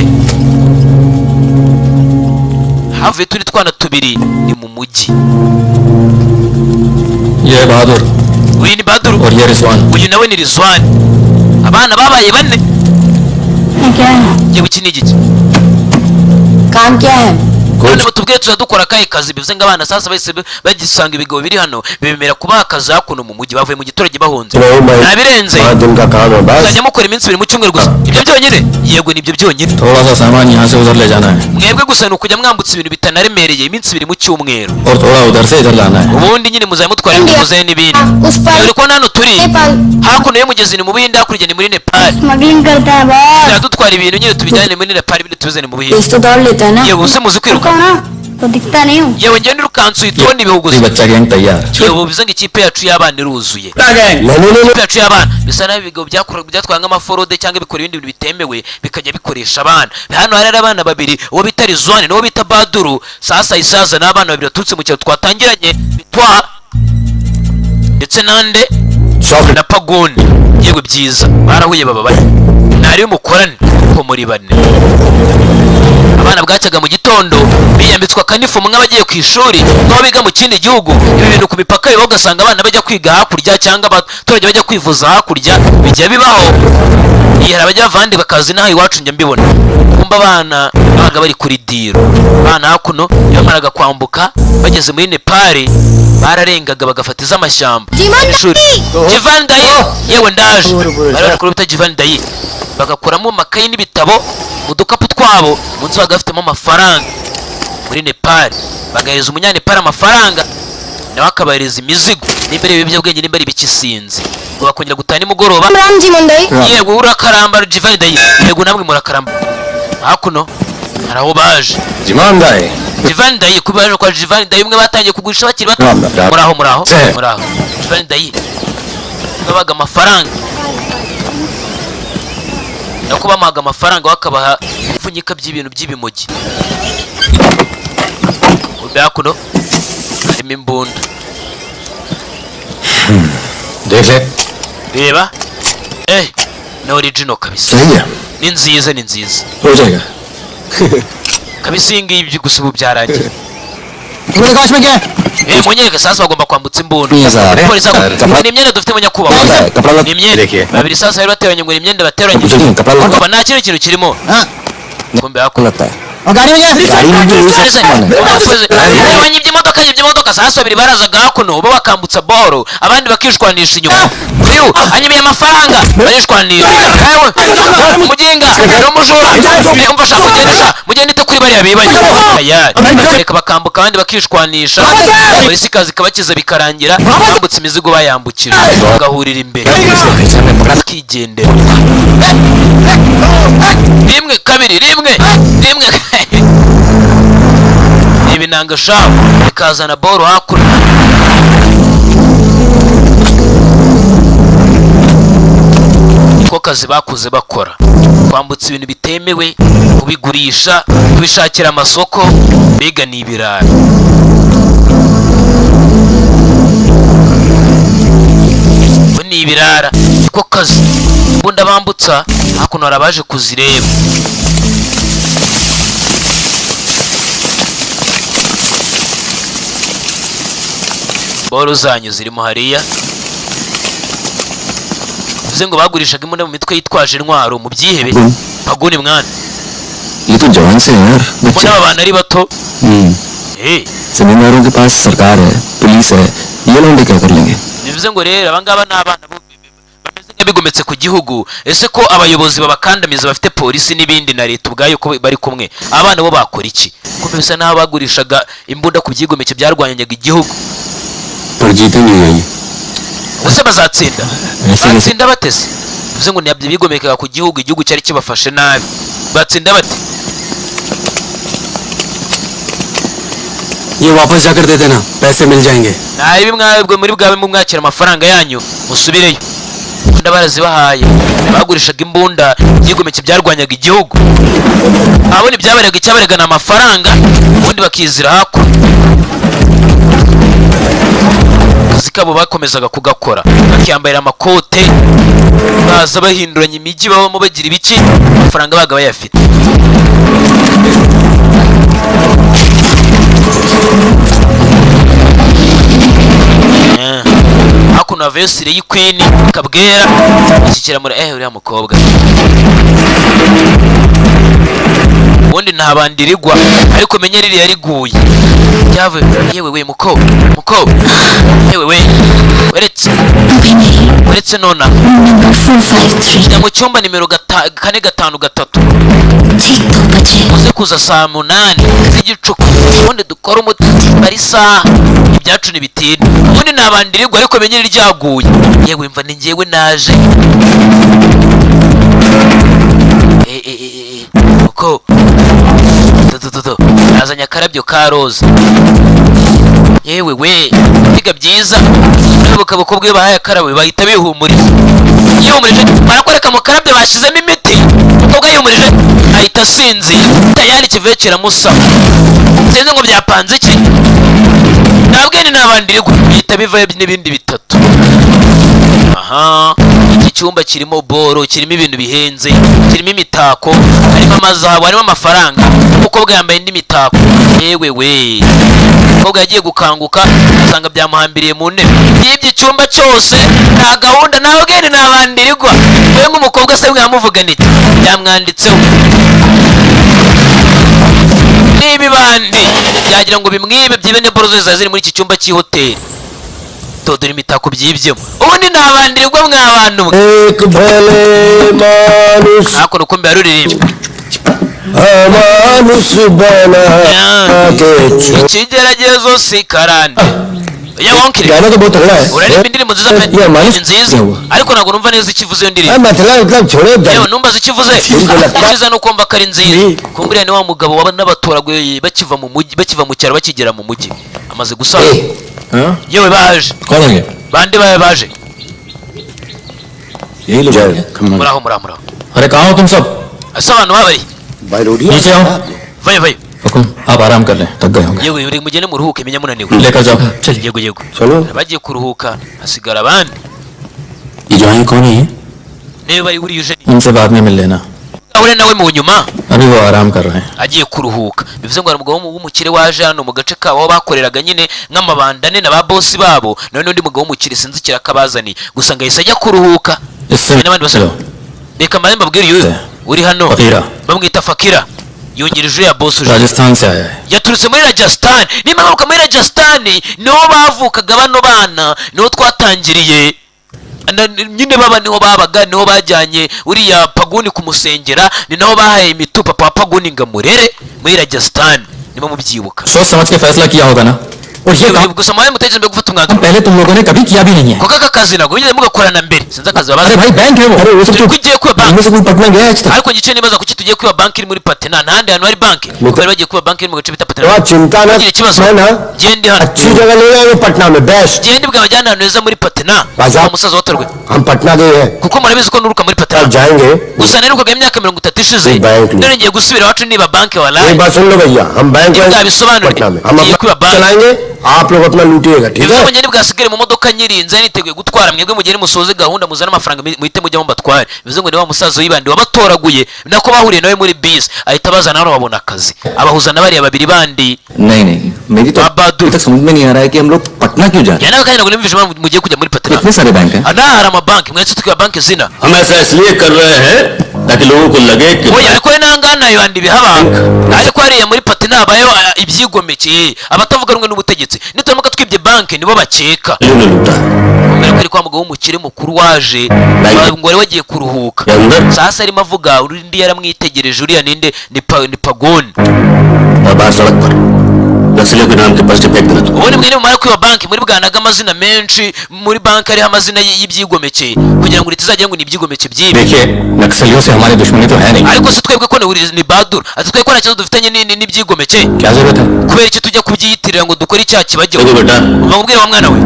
havuye turi twana tubiri ni mu mujyi. ये है बहादुर Uyu ni Baduru, और ये Rizwan uyu nawe ni Rizwan. Abana babaye bane. क्या है? Yewe iki ni igiki? काम क्या है? none mutubwire tuzadukora akahe kazi bivuze ngo abana sasa bahise bagisanga ibigabo biri hano bibemera kubaha akazi hakuno mu mujyi bavuye mu giturage bahunze nabirenze muzajya mukora iminsi 2 mu cyumweru gusa ibyo byonyine yego nibyo byonyine थोड़ा सा सामान यहाँ से उधर ले जाना है mwebwe gusa ni ukujya mwambutsa ibintu bitanaremereye iminsi 2 mu cyumweru और थोड़ा उधर से इधर लाना है ubundi nyine muzajya mutwara muze n'ibindi uri ko hano turi hakuno y'umugezi ni mu Buhinde hakurya ni muri Nepal smuggling करता है boss dutwara ibintu nyine tubijyane muri Nepal ibindi tubizane mu Buhinde तेज तो दौड़ लेता है ना yewe use muzi kwiruka रुको ना तो दिखता नहीं हूँ yewe ngende urukansu itoni ibihugu ये बच्चा गैंग तैयार yewe bivuze ngo ikipe yacu y'abana iruzuye ikipe yacu y'abana bisa naho ibigo byatwara nk'amaforode cyangwa bikora ibindi bintu bitemewe bikajya bikoresha abana hano hari abana babiri uwo bita Rizwane n'uwo bita Baduru sasa isaza n'abana babiri baturutse mu cyaro twatangiranye bitwa ndetse nande na Pagoni yewe byiza barahuye baba bari nari umukorane ko muri bane abana bwacyaga mu gitondo biyambitswa kanifomu nk'abagiye ku ishuri n'aho biga mu kindi gihugu ibi bintu ku mipaka bibaho ugasanga abana bajya kwiga hakurya cyangwa abaturage bajya kwivuza hakurya bijya bibaho hari abajya bavandi bakazi n'aho iwacu njya mbibona kumba abana babaga bari kuri diro abana hakuno bamaraga kwambuka bageze muri Nepal bararengaga bagafata iz'amashyamba Jivan Dayi yewe ndaje bari bari kuri bita Jivan Dayi bagakuramo amakayi n'ibitabo mu dukapu twabo munsi bagafitemo amafaranga muri Nepal bagahereza umunyanepal amafaranga nawe akabahereza imizigo n'imbere y'ibiyobyabwenge n'imbere ibikisinzi ngo bakongera gutaha nimugoroba yego urakaramba Jivan Dayi yego namwe murakaramba hakuno hari aho baje Jivan Dayi kubaje kwa Jivan Dayi umwe batangiye kugurisha bakiri bato muraho Jivan Dayi babaga amafaranga nako bamaga amafaranga bakabaha ipfunyika by'ibintu by'ibimogi udakuno harimo imbunda reba na original kabisa ni nziza kabisa iyi ngiyi gusa ubu byarangiye munyereka sasa bagomba kwambutsa imbunda polisi ni imyenda dufite mu nyakubahwa ni imyenda babiri sasa bari bateranye ngo ni imyenda bateranyije bakaba nta kintu kirimo kumbe hakurata yibye imodoka sasa babiri barazaga hakuno bo bakambutsa boro abandi bakishwanisha inyuma uyu anyimiye amafaranga barishwanisha umuginga n'umujura umfasha kugendesha mugende kuri bariya bibanye reka bakambuka abandi bakishwanisha polisi kazi kabakiza bikarangira bambutse imizigo bayambukira bagahurira imbere bakigendera rimwe kabiri rimwe ibinanga shabu bikazana boro hakuno niko kazi bakuze bakora kwambutsa ibintu bitemewe kubigurisha kubishakira amasoko mbega ni ibirara ni ibirara niko kazi imbunda bambutsa hakuno hari abaje kuzireba boro zanyu zirimo hariya bivuze ngo bagurishaga imbunda mu mitwe yitwaje intwaro mu byihebe Pagoni mwana ये तो जवान से है यार बच्चे abana ari bato जमींदारों के पास सरकार है पुलिस है ये लोग क्या कर लेंगे bivuze ngo rero abangaba n'abana bameze nk'abigometse ku gihugu ese ko abayobozi babakandamiza bafite polisi n'ibindi na leta ubwayo ko bari kumwe abana bo bakora iki ko bisa naho bagurishaga imbunda ku byigomeke byarwanyaga igihugu ese bazatsinda batese bivuze ngo nabyo bigomekaga ku gihugu igihugu cyari kibafashe nabi batsinda bate ये वापस जाकर दे देना पैसे मिल जाएंगे ibi mwabwe muri bwawe mwakira amafaranga yanyu musubireyo imbunda barazibahaye bagurishaga imbunda byigomeke byarwanyaga igihugu abone byabarega icyabaregana amafaranga ubundi bakizira hakuno kabo bakomezaga kugakora bakiyambarira amakote baza bahinduranya imijyi babamo bagira ibiki amafaranga baga bayafite hakuno avesire y'ikwini kabwera ishyikira muri uriya mukobwa ubundi nta bandi rigwa ariko menye ririya riguye ryavuye. Yewe we muko yewe we uretse nona number 453 njya mu cyumba nimero 453 uze kuza saa 8 z'igicuku ubundi dukora umuti bari saa ibyacu ntibitinda ubundi nta bandi rigwa ariko menye ryaguye. Yewe mva ni njyewe naje uko nazanye akarabyo ka roza. Yewe we biga byiza n'ubukaboko bwe bahaye akarabyo bahita bihumuriza. Yihumurije barakwereka mu karabyo bashizemo imiti umukobwa yihumurije ahita asinzira tayari kivuye kiramusaba sinzi ngo byapanze iki ntabwo ni nabandi rigwa bihita bivayo n'ibindi bitatu. Aha iki cyumba kirimo boro kirimo ibintu bihenze kirimo imitako harimo amazahabu harimo amafaranga umukobwa yambaye indi mitako. Yewe we umukobwa yagiye gukanguka asanga byamuhambiriye mu ntebe y'ibyo cyumba cyose nta gahunda nawe gene nabandi rigwa we nk'umukobwa se mwamuvuga niki byamwanditseho n'ibibandi byagira ngo bimwibe byibe ne boro zose ziri muri iki cyumba cy'ihoteli dore imitako byibyemo ubundi nabandi rigwa mwabantu ntako nuko mbe yaruririmba ikigeragezo si karande गाना तो बहुत तगड़ा है uraririmba indirimbo nziza pe ये मानुस nziza ariko ntabwo numva neza ikivuze iyo ndirimbo मतलब छोड़ो yewe numva zikivuze icyiza ni ukumva ko ari nziza kumburiya ni wa mugabo waba n'abatoraguye bakiva mu mujyi bakiva mu cyaro bakigera mu mujyi amaze gusara yewe baje कौन है bande baje यही लोग muraho muraho अरे कहाँ हो तुम सब asa abantu babari भाई रोटी नीचे आओ vayo हुकुम आप आराम कर लें थक गए होंगे yewe uri mugende muruhuke menya munaniwe लेकर जाओ चलिए yego चलो bagiye kuruhuka hasigara abandi ये जो है कौन है niba bari uri uje उनसे बाद में मिल लेना ahure nawe mu nyuma अभी वो आराम कर रहे हैं agiye kuruhuka bivuze ngo hari umugabo w'umukire waje hano mu gace kabo bakoreraga nyine nk'amabandane na ba boss babo none undi mugabo w'umukire sinzi kirakabazani gusa ngo yahise ajya kuruhuka इससे n'abandi basaba reka mbaye mbabwire uyu uri hano फकीरा bamwita Fakira yungirije ya boss uje Rajasthan से आया है yaturutse muri Rajasthan nimba bavuka muri Rajasthan niho bavukaga bano bana niho twatangiriye nyine baba niho babaga niho bajyanye uriya paguni kumusengera ni naho bahaye imitu papa wa paguni ngamurere muri Rajasthan niba mubyibuka सोच समझ के फैसला किया होगा ना और ये काम gusa mwaye mutegereje mbere gufata umwanzuro पहले तुम लोगों ने कभी किया भी नहीं है kuko aka kazi ntabwo bigeze mugakorana mbere sinzi akazi अरे babaza भाई बैंक है वो अरे वो सब turi kugiye kuba banki इनमें से कोई पटना गया है आज तक ariko gice nibaza kuki tugiye kuba banki iri muri Patna nta handi hantu hari banki kuko bari bagiye kuba banki iri mu gace bita Patna चिंता न ntugire ikibazo है ना gende hano अच्छी जगह ले जाएंगे पटना में best gende bwabajyana ahantu heza muri Patna Baza. uwo musaza watorwe हम पटना गए हैं kuko murabizi ko nuruka muri Patna अब जाएंगे gusa naherukaga imyaka 30 ishize Bank ni. none ngiye gusubira iwacu niba banki एक walayi बात सुन लो भैया हम बैंक ये क्या विश्वमान पटना में हम ये कोई अपना बात- चलाएंगे आप लोग अपना लूटिएगा ठीक bivuze है ngo ngende bwasigare mu modoka nyirinze niteguye gutwara mwebwe mugende musoze gahunda muzane amafaranga muhite mujya mbatware bivuze ngo ni wa musaza wibandi wabatoraguye nako bahuriye nawe muri bisi ahita bazana hano babona akazi abahuza na bariya babiri bandi नहीं नहीं मेरी तो बहादुर। अभी तक समझ में नहीं आ रहा है कि हम लोग पटना क्यों जा रहे yana kandi ntabwo nimvije impamvu mugiye kujya muri हैं Patna इतने सारे बैंक हैं ana hari amabanki mwese tukiba banki zina हम ऐसा इसलिए कर रहे हैं ताकि लोगों को लगे कि oya ariko we nangana yibandi bihaba ariko hariya muri Patna habayo ibyigomekeye abatavuga rumwe n'ubutegetsi nituramuka twibye banki nibo bakeka ने लूटा mbere ko ari kwa mugabo w'umukire mukuru waje ngo wari wagiye kuruhuka के अंदर sasa arimo avuga undi yaramwitegereje uriya ninde ni pagoni और बाहर सड़क पर नक्सलियों के नाम के पर्चे फेंक देना तुम ubundi mwene mumara kwiba banki muri bwanaga amazina menshi muri banki hariho amazina y'ibyigomeke kugira ngo ritazajya ngo ni ibyigomeke byibi देखिए नक्सलियों से हमारी दुश्मनी तो है नहीं ariko se twebwe ko ni badur ati twebwe ko nta kibazo dufitanye n'ibyigomeke क्या जरूरत है kubera iki tujya kubyiyitirira ngo dukore icyaha kibajyaho देखो बेटा bamubwire wa mwana we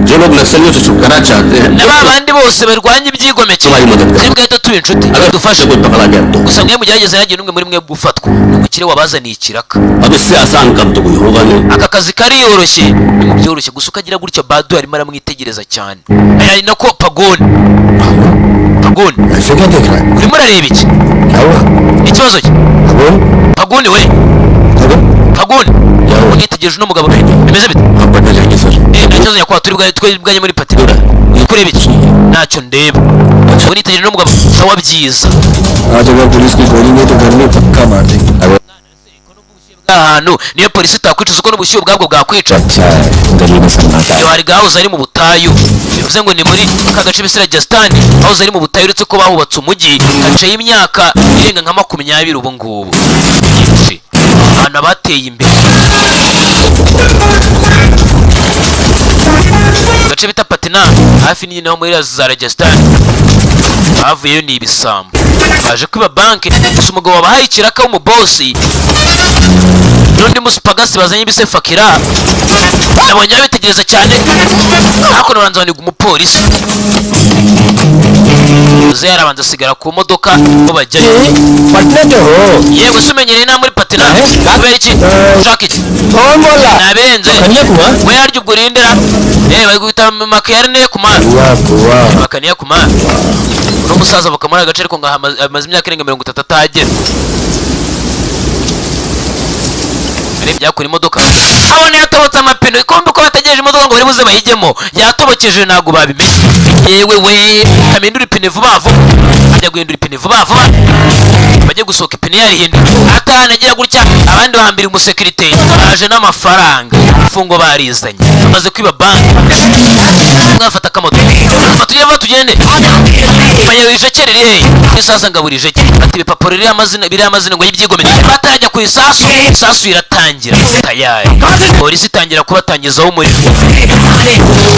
जो लोग नक्सलियों से छुटकारा चाहते हैं na ba bandi bose barwanya ibyigomeke Tubaye imodoka. turi bwahita tuba inshuti अगर dufashe कोई पकड़ा गया तो gusa mwe mugerageze ntihagire n'umwe muri mwe gufatwa ni umukire wabazaniye ikiraka अब इससे आसान काम तो कोई होगा नहीं aka kazi kariyoroshye ni mu byoroshye gusa ukagira gutya badu arimo aramwitegereza cyane aya ni nako pagoni ऐसे क्या देख रहा है urimo urareba iki क्या हुआ ikibazo cye अबोल pagoni we अबोल pagoni क्या हुआ unitegereje uno mugabo bimeze bite आप पटना जाएंगे sir ikibazo nyakubahwa turi bwajye muri patinura uri kureba iki ntacyo ndeba ubu nitegereje n'umugabo sawa byiza आज अगर पुलिस की गोली नहीं तो घर में पक्का मार देंगे ahantu niyo polisi itakwicuza uko n'ubushyuhe ubwabwo bwakwica अच्छा है गली में सन्नाटा iyo hari gahoze ari mu butayu bivuze ngo ni muri ka gace bise Rajasthan hahoze ari mu butayu uretse ko bahubatse umujyi haciye imyaka irenga nka 20 ubu ngubu byinshi ahantu abateye imbere gace bita Patna hafi nyine ho muri za Rajasthan bavuyeyo ni ibisambo baje kwiba banki gusa umugabo wabahaye ikiraka w'umubosi n'undi musupagasi bazanye bise Fakira nabonye babitegereza cyane ariko nabanza baniga umupolisi uze yarabanza asigara ku modoka ngo bajyayo Patna जो हो yewe se umenyereye nta muri Patna kubera iki ushaka iki कौन बोला nabenze Kanyakumari we yaryo ubwo urindira bari guhita makiyarine ku mana कुआ bakaniye ku mana uno musaza bakamara agace ariko amaze imyaka irenga 30 atagera byakora imodoka abone yatobotse amapine ikombe ko bategereje imodoka ngo bari buze bayijyemo yatobokeje ntago babimenye yewe we kamindura ipine vuba vuba ajya guhindura ipine vuba vuba bajye gusohoka ipine yarihinduye atanagira gutya abandi bahambira umusekirite baje n'amafaranga ifungo barizanye bamaze kwiba banki mwafata akamoto tujye vuba tugende bayewe ijekere rihe isaza ngabura ijeke ati bipapuro riri amazina ngo yibyigomeye batarajya ku isasu iratangira tayari polisi itangira kubatangizaho umuriro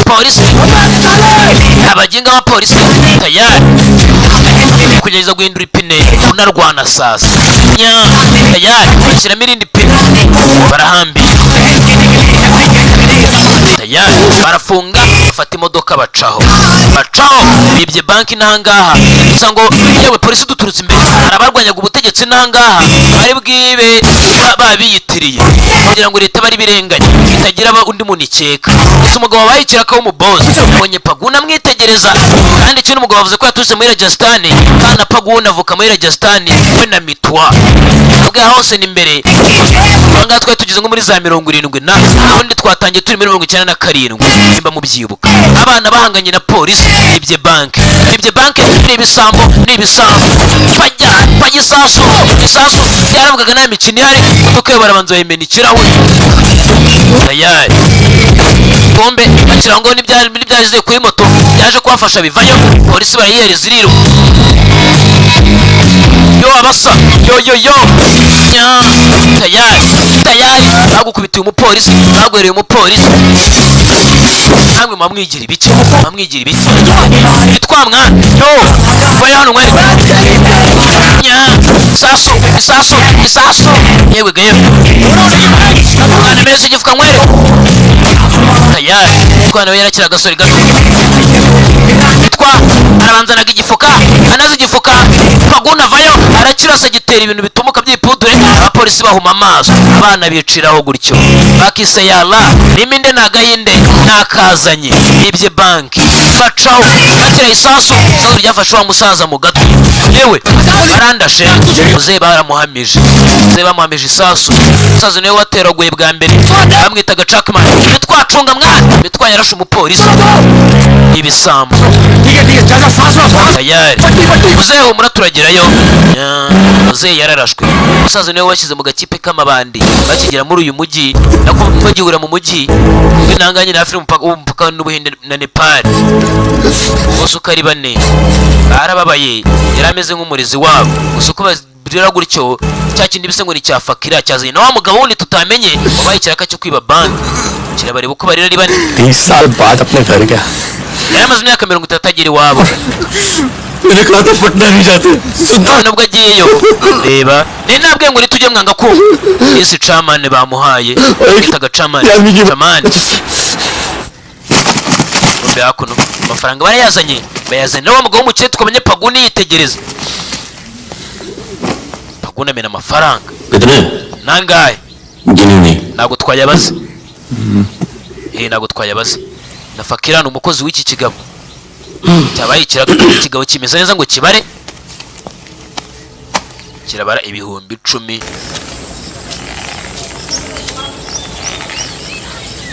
polisi abaginga ba polisi tayari kugeza guhindura ipine unarwana sasa tayari bashyiramo irindi pine barahambira tayari barafunga bafata imodoka bacaho bibye banki n'ahangaha gusa ngo yewe polisi duturutse imbere arabarwanyaga ubutegetsi n'ahangaha bari bwibe babiyitiriye kugira ngo leta bari birenganye itagira undi muntu ikeka gusa umugabo bayikiraka w'umubozi abonye Paguna amwitegereza kandi ikindi umugabo bavuze ko yaturutse muri Rajasthan kandi Paguna avuka muri Rajasthan we na Mitwa ubwo hose ni imbere banga twari tugeze nko muri za 70 na ubundi twatangiye turi muri 97 nimba mubyibuka abana bahanganye na polisi ibye banki n'ibisambo pagisasu yaravugaga nta mikino ihari kuko barabanza bayimena ikirahure tayari bombe akirango n'ibyaje kuri moto yaje kubafasha bivayo polisi barayihereza iriro yo abasa yo tayari bagukubitiye umupolisi bagwereye umupolisi namwe mwamwigira ibiki bitwa mwana yo bari hano mwari isasu yewe gayo mwana mbese gifuka mwere tayari twana yarakira agasori gato bitwa arabanzanaga igifuka anaze igifuka Paguna vayo arakirasa gitera ibintu bitumuka by'ipudure abapolisi bahuma amaso abana biciraho gutyo bakise yala niminde nagayinde nakazanye ibye banki bacaho bakira isasu ryafashe wa musaza mu gato yewe barandashe uze baramuhamije isasu musaza niwe wateraguye bwa mbere bamwitaga Chakman bitwacunga mwana bitwaye yarashe umupolisi ibisambo tayari uze humura turagerayo uze yararashwe musaza niwe washyize mu gakipe k'amabandi bakigera muri uyu mujyi nako bagihura mu mujyi binanganye na Afrika umupaka n'Ubuhinde na Nepal bose uko ari bane barababaye yarameze nk'umurizi wabo gusa uko birira gutyo cya kindi bise ngo ni cya Fakira cyazanye na wa mugabo wundi tutamenye wabaye ikiraka cyo kwiba banki kirabareba uko barira ari bane 30 साल बाद अपने घर गया yaramaze imyaka 30 agera iwabo मैंने कहा था पटना नहीं जाते सुनता nubwo agiyeyo reba ni nabwe ngo nitujye mwanga ko isi Chakman bamuhaye bitaga Chakman mbe hakuno amafaranga barayazanye nawo mugabo w'umukire tukamenye Paguna yitegereza Paguna mena amafaranga कितने nangahe गिनी नहीं ntago twayabaze ntago twayabaze na Fakira ni umukozi w'iki kigabo cyabaye ikigabo kimeze neza ngo kibare kirabara ibihumbi 10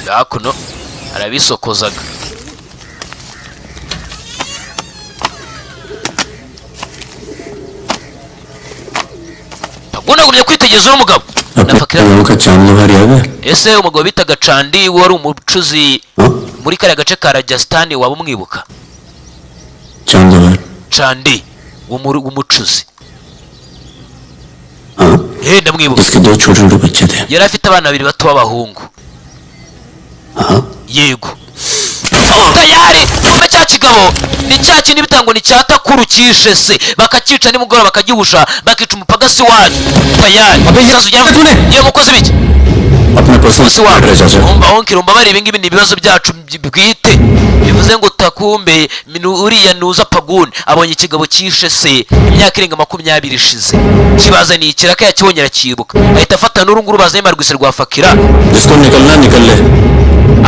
hakuno arabisokozaga. Paguna kwitegereza uwo mugabo. Ese umugabo bitaga Candi wari umucuzi muri kariya gace ka Rajasthan waba umwibuka? Candi umucuzi. Ndamwibuka. Yari afite abana babiri bato b'abahungu. Yego. Tayari kumbe cya kigabo ni cya kintu bitango ni cyata kuru kishe se bakakica nimugora bakagihusha bakica umupagasi wacu. Tayari ibibazo by'abatune ye mukoze biki अपने personal umba onkirumba bari ibingibi ni ibibazo byacu bwite bivuze ngo takumbe uriya nuza Pagune abonye ikigabo kishe se imyaka irenga 20 ishize kibazaniye ikiraka yakibonyera kibuka ahita afata n'urunguru bazanye rwise rwa Fakira जिसको निकलना निकल ले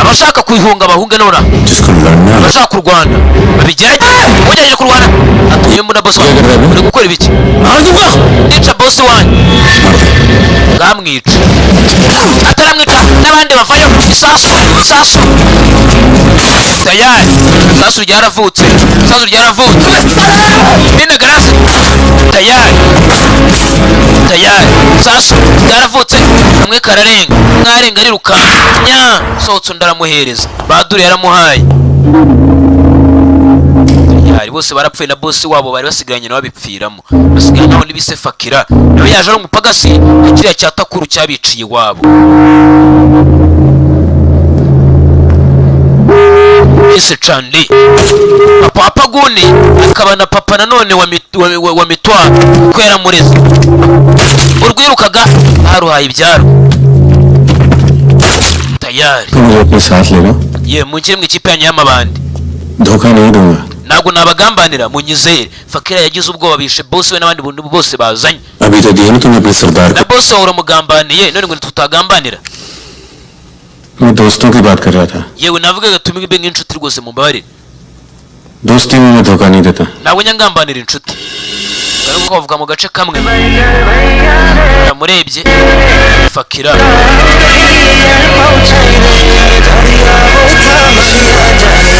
abashaka kwihunga bahunga nona जिसको लड़ना abashaka kurwana babigerageze ugejeje kurwana atuye mu na boss uri gukora ibiki nica boss wanyu ngamwica ataramwica n'abandi bavayo isasu tayari isasu ryaravutse nina garasi tayari isasu ryaravutse kamwe kararenga mwarenga riruka nya sohotse ndaramuhereza baduri yaramuhaye tayari bose barapfuye na boss wabo bari basiganye nawe bipfiramo basiganye naho nibise Fakira nawe yaje ari umupagasi ikiriya cyatakuru cyabiciye wabo ese Candi papa Pagune akaba na papa nanone wa mitwa ko yaramureze urwirukaga haruhaye ibyaro tayari अपने साथ लेना ye mujye mu ikipe yanyu y'amabandi धोखा नहीं दूंगा ntabwo nabagambanira munyizere Fakira yagize ubwoba bishe boss we n'abandi buntu bose bazanye अभी तो दिया ना तुमने अपने सरदार na boss wawe uramugambaniye none ngo tutagambanira मैं दोस्तों की बात कर रहा था yewe navugaga tumwe nk'inshuti rwose mumbabarire दोस्ती में मैं धोखा नहीं देता ntabwo nyangambanira inshuti ariko bavuga mu gace kamwe namurebye Fakira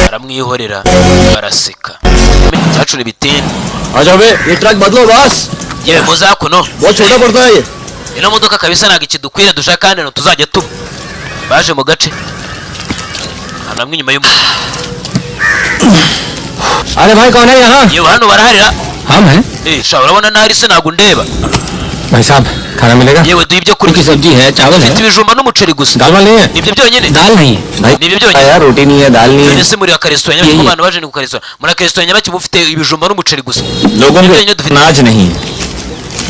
aramwihorera baraseka cyacure bitende आजा बे ये ट्रक बदलो बॉस yewe muzakuno बहुत छोटा पड़ता है ये ino modoka kabisa ntabwo ikidukwira dushaka kandi no tuzajya tuba baje mu gace anamwe inyuma y'umuntu अरे भाई कौन है यहाँ yewe hano baraharira हम हैं sha urabona ntari se ntabwo ndeba भाई साहब खाना मिलेगा yewe duha ibyo kurya की सब्जी है चावल है ibijumba n'umuceri gusa दाल वाल नहीं है nibyo byonyine दाल नहीं है भाई nibyo byonyine यार रोटी नहीं है दाल नहीं है ese muri akaresitora nyabaki ku bantu baje ni ku karesitora muri akaresitora nyabaki mufite ibijumba n'umuceri gusa लोगों nibyo को byonyine dufite नाज नहीं है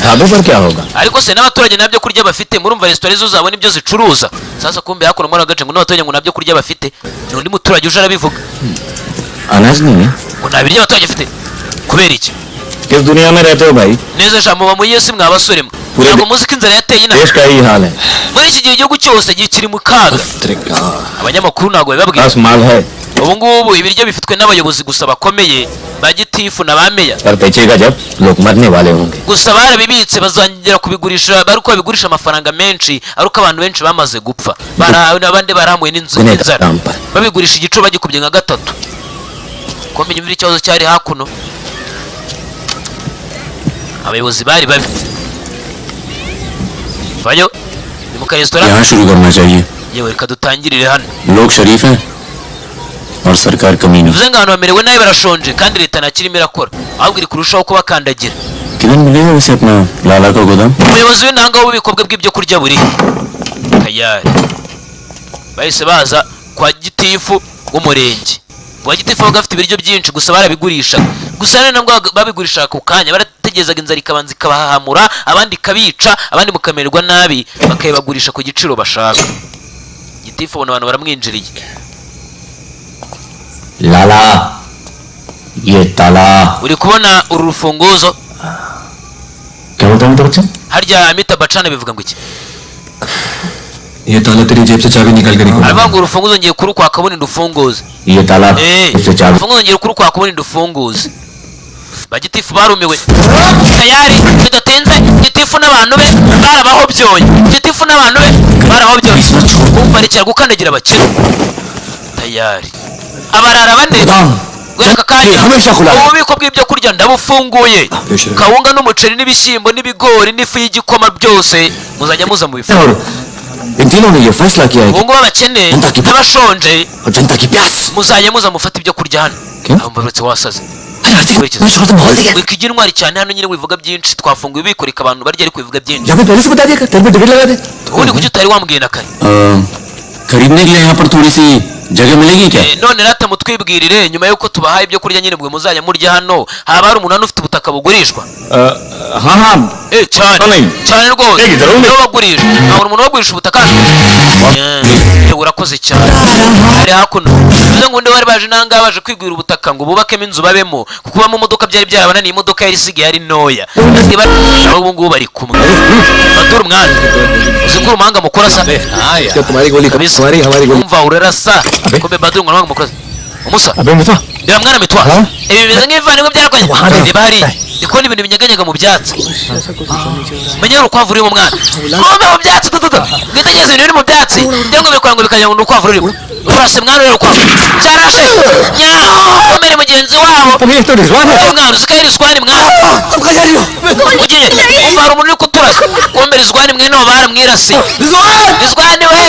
ढाबे पर क्या होगा ariko se n'abaturage nabyo kurya bafite murumva resitora zo zabona ibyo zicuruza sasa kumbe hakuno muri agace ngo n'abaturage ngo nabyo kurya bafite n'undi muturage uje arabivuga अनाज नहीं है ngo nta biryo abaturage bafite kubera iki किस दुनिया में रहते हो भाई neza sha muba mu yesi mwa basore mwe ntabwo muzi ko inzara yateye inaha देश का ही हाल है muri iki gihe igihugu cyose kiri mu kaga abanyamakuru ntabwo bababwira बस माल है ubu ngubu ibiryo bifitwe n'abayobozi gusa bakomeye ba gitifu na bameya पर बेचेगा जब लोग मरने वाले होंगे gusa barabibitse bazongera kubigurisha bari uko babigurisha amafaranga menshi ari uko abantu benshi bamaze gupfa abandi barahamuye n'inzara babigurisha igiciro bagikubye nka gatatu komenya imvura ikibazo cyari hakuno abayobozi bari babi vayo ni mu karesitora यहाँ शुरू करना चाहिए yewe reka dutangirire hano लोग शरीफ हैं और सरकार कमीनी bivuze ngo abantu bamerewe nabi barashonje kandi leta ntakirimo irakora ahubwo iri kurushaho kubakandagira किधर मिलेगा वैसे अपना लाला का गोदाम umuyobozi w'intanga w'ububiko bwe bw'ibyo kurya buri tayari bahise baza kwa gitifu w'umurenge wa gitifu bavuga afite ibiryo byinshi gusa barabigurisha gusa none nabwo babigurisha ku kanya barategerezaga inzara ikabanza ikabahamura abandi ikabica abandi mukamererwa nabi bakabibagurisha ku giciro bashaka gitifu ubona abantu baramwinjiriye लाला ये ताला uri kubona uru rufunguzo क्या बोलता है बच्चा harya Amita Bachchan bivuga ngo iki ये ताला तेरी जेब से चाबी निकाल कर निकाल aravuga ngo urufunguzo ngiye kurukwaka bundi ndufunguze ये ताला इससे चाबी urufunguzo ngiye kurukwaka bundi ndufunguze bagitifu barumiwe tayari bidatinze gitifu n'abantu be barabahobyoye gitifu n'abantu be barabahobyoye kumva rekera gukandagira abakire tayari abarara bane गोदाम aka kanya hamisha खुला है ububiko bw'ibyo kurya ndabufunguye kawunga n'umuceri n'ibishyimbo n'ibigori n'ifu y'igikoma byose muzajya muza mu bifu और इन तीनों ने ये फैसला किया है ubu ngubu abakene n'abashonje और जनता की प्यास muzajya muza mufata ibyo kurya hano aho mbarutse wasaze मैं छोड़ तो बोल दिया wikigira intwari cyane hano nyine wivuga byinshi twafunguye ububiko reka abantu barya ariko wivuga byinshi जब मैं पहले से बता दिया तेरे पे टिकट लगा दे ubundi kuki utari wambwiye na kare खरीदने के लिए यहाँ पर थोड़ी सी जगह मिलेगी क्या none rata mutwibwirire nyuma y'uko tubahaye ibyo kurya nyine bwe muzajya murya hano haba hari umuntu hano ufite ubutaka bugurishwa हाँ हाँ cyane cyane rwose Egi, darunde. nibo bagurisha ntabwo umuntu bagurisha ubutaka urakoze cyane hari hakuno bivuze ngo undi bari baje nangaha baje kwigurira ubutaka ngo bubakemo inzu babemo kuko mu modoka byari byarabananiye imodoka yari isigaye ari ntoya ubu ngubu bari kumwe badura umwana uzi ko urumahanga mukora sa क्या तुम्हारी गोली तुम्हारी हमारी गोली umva urarasa kumbe badura umwana mukora umusa अबे मुसा reba mwana mitwa Huh? ibi bimeze nk'ibivandimwe byarakoze Wahana. reba hariya ndi kubona ibintu binyeganyaga mu byatsi menya urukwavu ruri mu mwana kumbe mu byatsi tututu mwitegereze ibintu biri mu byatsi cyangwa bikora ngo bikajya ngo ni urukwavu rurimo urase mwana ureba urukwavu cyarashe komere mugenzi wabo अबे ये तो रिजवान है mwana uzikaye riswani mwana सबका जा रही हो ugiye umva hari umuntu uri kuturasa kombe riswani mwene wabo baramwirase riswani we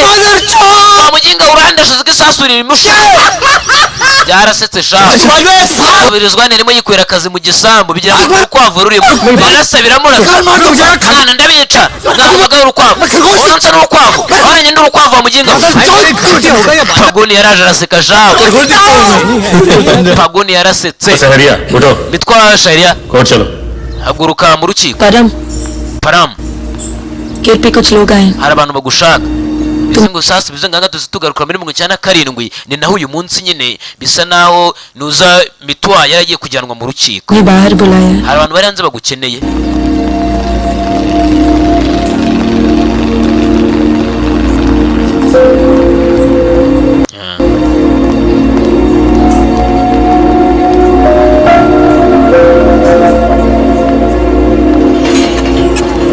wa muginga urandashe z'igisasu ririmusha byarasetse shaho birizwani ririmo yikorera akazi mu gisambu bigira ngo urukwavu rurimo birasa biramurasa mwana ndabica mwavugaga urukwavu uwo nsa n'urukwavu wahanye n'urukwavu wa muginga paguni yaraje araseka shaho paguni yarasetse Sahariya उठो bitwa sharia court चलो haguruka mu rukiko परम paramu gate पे कुछ लोग आए hari abantu bagushaka bivuze ngo sasa bivuze ngo tuzi tugaruka muri 1997 ni naho uyu munsi nyine bisa naho nuza mitwa yaragiye kujyanwa mu rukiko ये बाहर बुलाया hari abantu bari hanze bagukeneye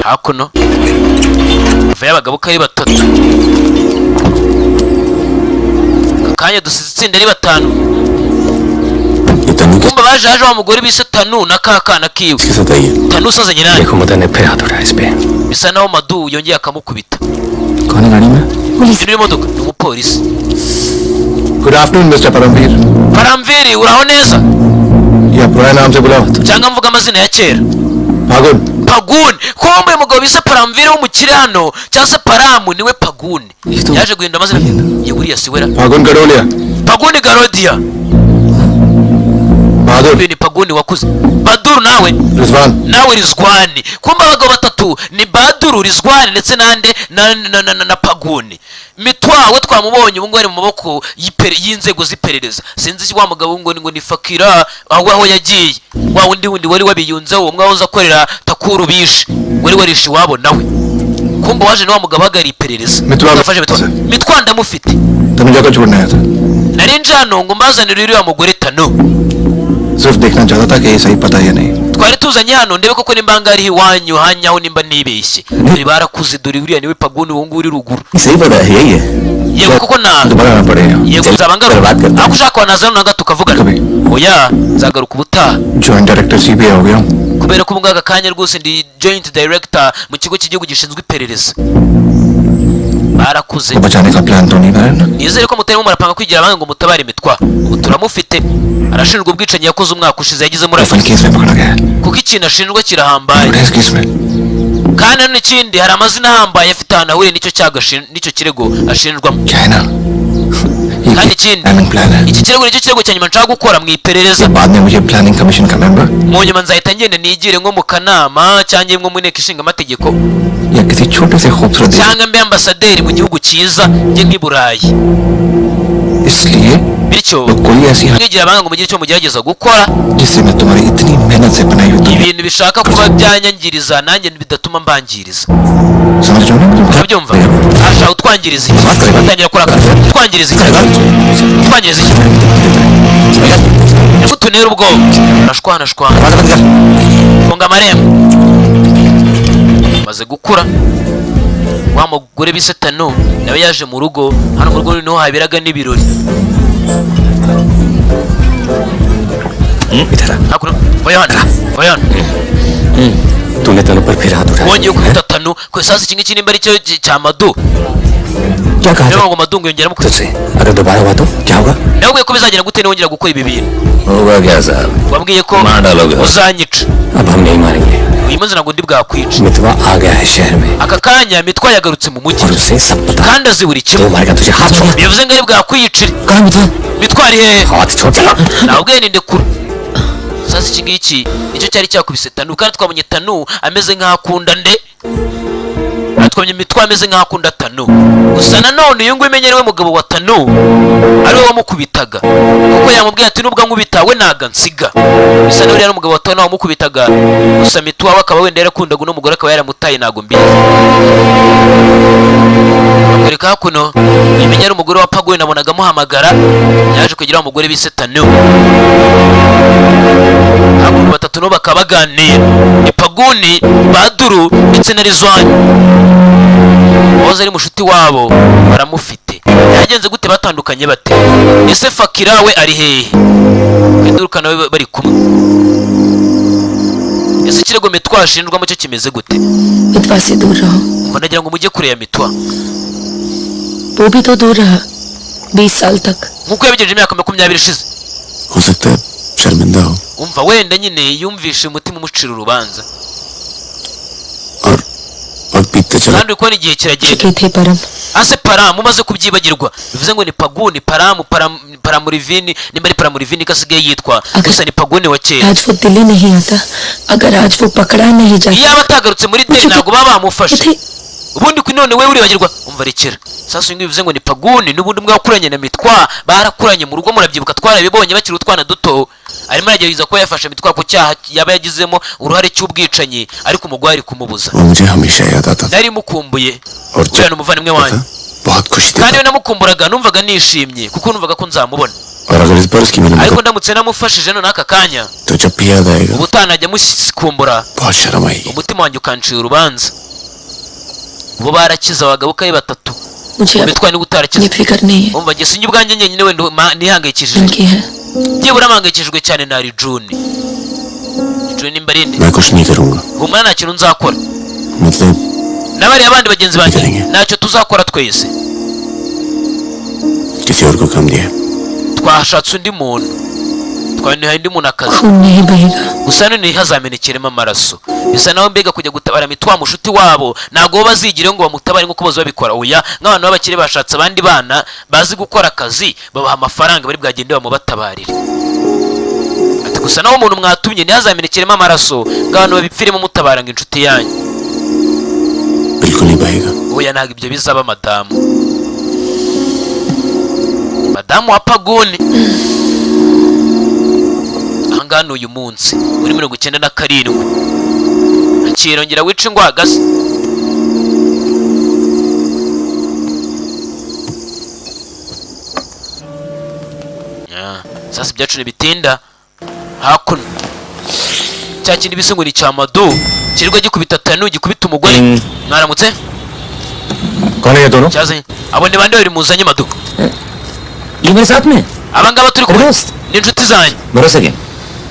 hakuno vayo abagabo ko ari batatu akanya dusize itsinda ari batanu ये तनु kumva baje haje wa mugore bise Tanu na kakana kiwe किसके साथ आई है Tanu usazanye nawe देखो मदन ने फिर हाथ उठाया इस पे bisa naho Madu yongeye akamukubita कौन है गाड़ी में iri modoka ni umupolisi good afternoon mister Paramvir Paramviri uraho neza या पुराने नाम से बुलाओ cyangwa mvuga amazina ya kera फागुन Paguni kumbe umugabo bise Paramviri w'umukire hano cyangwa se Paramu niwe Paguni Yito. yaje guhinda amazina yeguriya siwera फागुन Gadolia Paguni Garodia बहादुर uyu ni Paguni wakuze Baduru nawe Rizwan nawe Rizwani kumbe abagabo batatu ni Baduru Rizwani ndetse nande na Paguni mitwawe twamubonye ubu ngo ari mu maboko y'inzego z'iperereza sinzi wa mugabo ngo ni Fakira aho yagiye wa wundi wari wabiyunzeho umwe wahoze akorera Takuru bishe wari warishe wabo nawe kumbe waje ni wa mugabo agari iperereza Mitwa mitwa ndamufite तनु जाकर छोड़ने आया था nari nje hano ngo mbazanire uriya mugore Tanu सिर्फ देखना चाहता था कि ये सही पता है या नहीं twari tuzanye hano ndebe koko nimba ngari iwanyu hanyaho nimba nibeshye dore barakuze dore uriya niwe Paguni uwo nguri ruguru सही पता है यही है yego koko na दोबारा आना पड़ेगा yego nzaba ngaruka ako ushaka wanazana na gato kavugana oya nzagaruka ubutaha joint director CBI हो गया हूँ kubera ko ubungaga kanya rwose ndi joint director mu kigo cy'igihugu gishinzwe iperereza barakuze को बचाने का प्लान तो नहीं बना ना nizere ko mutarimo murapanga kwigira abandi ngo mutabare mitwa ubu turamufite arashinjwa ubwicanyi yakoze umwaka ushize yagize muri Rafale case में पकड़ा गया है kuko ikintu ashinjwa kirahambaye इस केस में kandi hano n'ikindi hari amazina ahambaye afite ahantu ahuriye n'icyo kirego ashinjwamo क्या है ना kandi ikindi planning plan है iki kirego nicyo kirego cya nyuma nshaka gukora mu iperereza बाद में मुझे planning commission का member mu nyuma nzahita ngenda nigire nko mu kanama cyangwa nko mu nteko ishinga amategeko या किसी छोटे से खूबसूरत देश cyangwa mbe ambasaderi mu gihugu cyiza njye nk'i Burayi इसलिए bityo तो कोई ऐसी हद mwigira abanga ngo mugire icyo mugerageza gukora जिससे मैं तुम्हारी इतनी मेहनत से बनाई हुई दुनिया ibintu bishaka kuba byanyangiriza nanjye bidatuma mbangiriza समझ रहे हो ना urabyumva ashaka utwangiriza iki batangira kuraka utwangiriza iki utwangiriza iki nibwo tunera ubwoba urashwana funga amarembo maze gukura wa mugore bise Tanu nawe yaje mu rugo hano mu rugo niho haberaga n'ibirori इधर आ। hakuno Boyan तूने तनु पर फिर हाथ उठाया wongeye kubita Tanu ko sasa iki ngiki nimba ari cyo cya Madu क्या कहा niyo था ngo Madu ngo yongera mukuru तुझसे अगर दोबारा हुआ तो क्या होगा nawe ko bizagera gute niwongera gukora ibi bintu होगा क्या साहब wabwiye ko मार डालोगे uzanyica अब हम नहीं मारेंगे uyu munsi ntabwo ndi bwakwica मितवा आ गया है शहर में aka kanya Mitwa yagarutse mu mujyi और उसे सब पता kandi azi buri तो kimwe मारेगा तुझे हाथ छोड़ bivuze ngo ari bwakwiyicira कहाँ मितवा Mitwa ari hehe हाथ छोड़ चला nabwiye ni ndekura sasa iki ngiki nicyo cyari cyakubise Tanu kandi twabonye Tanu ameze nk'aho akunda nde twabonye Mitwa ameze nk'aho akunda Tanu gusa nanone uyu nguyu umenyerewe mugabo wa Tanu ariwe wamukubitaga kuko yamubwiye ati nubwo nkubita we ntaga nsiga bisa n'uriya n'umugabo wa Tanu wamukubitaga gusa Mitwa we akaba wenda yarakundaga uno mugore akaba yaramutaye ntago mbizi bakwereka hakuno imenya ari umugore wa Pagoye nabonaga amuhamagara yaje kugira umugore bise Tanu hakuno batatu no bakaba baganira ni Paguni Baduru ndetse na Rizwani wahoze ari mushuti wabo baramufite yagenze gute batandukanye bate ese Fakira we ari hehe kwiduruka nawe bari kumwe ese ikirego Mitwa ashinjwamo cyo kimeze gute मितवा से दूर रहो umva nagira ngo mujye kure ya Mitwa वो भी तो दूर रहा 20 साल तक nkuko yabigejeje imyaka 20 ishize हो सकता है शर्मिंदा हो umva wenda nyine yumvishe umutima umucira urubanza और वक्त बीतते चला kandi uko igihe kiragenda चुके थे परम ase Paramu umaze kubyibagirwa bivuze ngo ni Paguni Paramurivini nimba ari Paramurivini kasigaye yitwa gusa ni Paguni wa kera आज वो दिल्ली नहीं आता अगर आज वो पकड़ा नहीं iyo जाता aba atagarutse muri Delhi ntabwo baba bamufashe थे ubundi ko none we uribagirwa umva rekera sasa uyu bivuze ngo ni Paguni n'ubundi mwakuranye na Mitwa barakuranye mu rugo murabyibuka twarabibonye bakiri utwana duto arimo aragerageza ko yafashe Mitwa ku cyaha yaba yagizemo uruhare cy'ubwicanyi ariko umugore ari kumubuza वो मुझे हमेशा याद आता था nari mukumbuye और kubera umuvandimwe wanjye बहुत खुशी थी kandi we namukumburaga numvaga nishimye kuko numvaga ko nzamubona और अगर इस बार उसकी मैंने ariko मदद ndamutse namufashije none aka kanya तो जब भी याद आएगा ubutaha najya musikumbura बहुत शर्म आएगी umutima wanjye ukancira urubanza ubu barakize abagabo kaye batatu मुझे अब Mitwa ni इतनी gutarakize फिक्र नहीं है umva njye sinjye ubwanjye nyenyine wenda nihangayikishije उनकी है byibura mpangayikishijwe cyane na June nimba ari nde मैं कुछ नहीं करूंगा humura nta kintu nzakora मतलब n'abariya abandi bagenzi banjye Bigaranye. ntacyo tuzakora twese किसी और को काम दिया twashatse undi muntu twanihaye undi muntu akazi खून नहीं बहेगा gusa none ntihazamenekeremo amaraso bisa naho mbega kujya gutabara Mitwa mushuti wabo ntabwo bo bazigire ngo bamutabare nk'uko bose babikora oya nk'abantu b'abakire bashatse abandi bana bazi gukora akazi babaha amafaranga bari bwagende bamubatabarire ati gusa naho umuntu mwatumye ntihazamenekeremo amaraso nk'abantu babipfiremo mutabara ngo inshuti yanyu बिल्कुल नहीं बहेगा oya ntabwo ibyo bizaba madamu wa Paguni ahangaha ni uyu munsi muri 97 akirongera wica ingwagasi sasa ibyacu ntibitinda hakuno cya kindi bisa ngo ni cya Madu kirirwa gikubita Tanu gikubita umugore mwaramutse कौन है ये दोनों cyazanye abo ni bande bari muzanye Madu ये मेरे साथ में abangaba turi kumwe दोस्त ni inshuti zanyu भरोसे के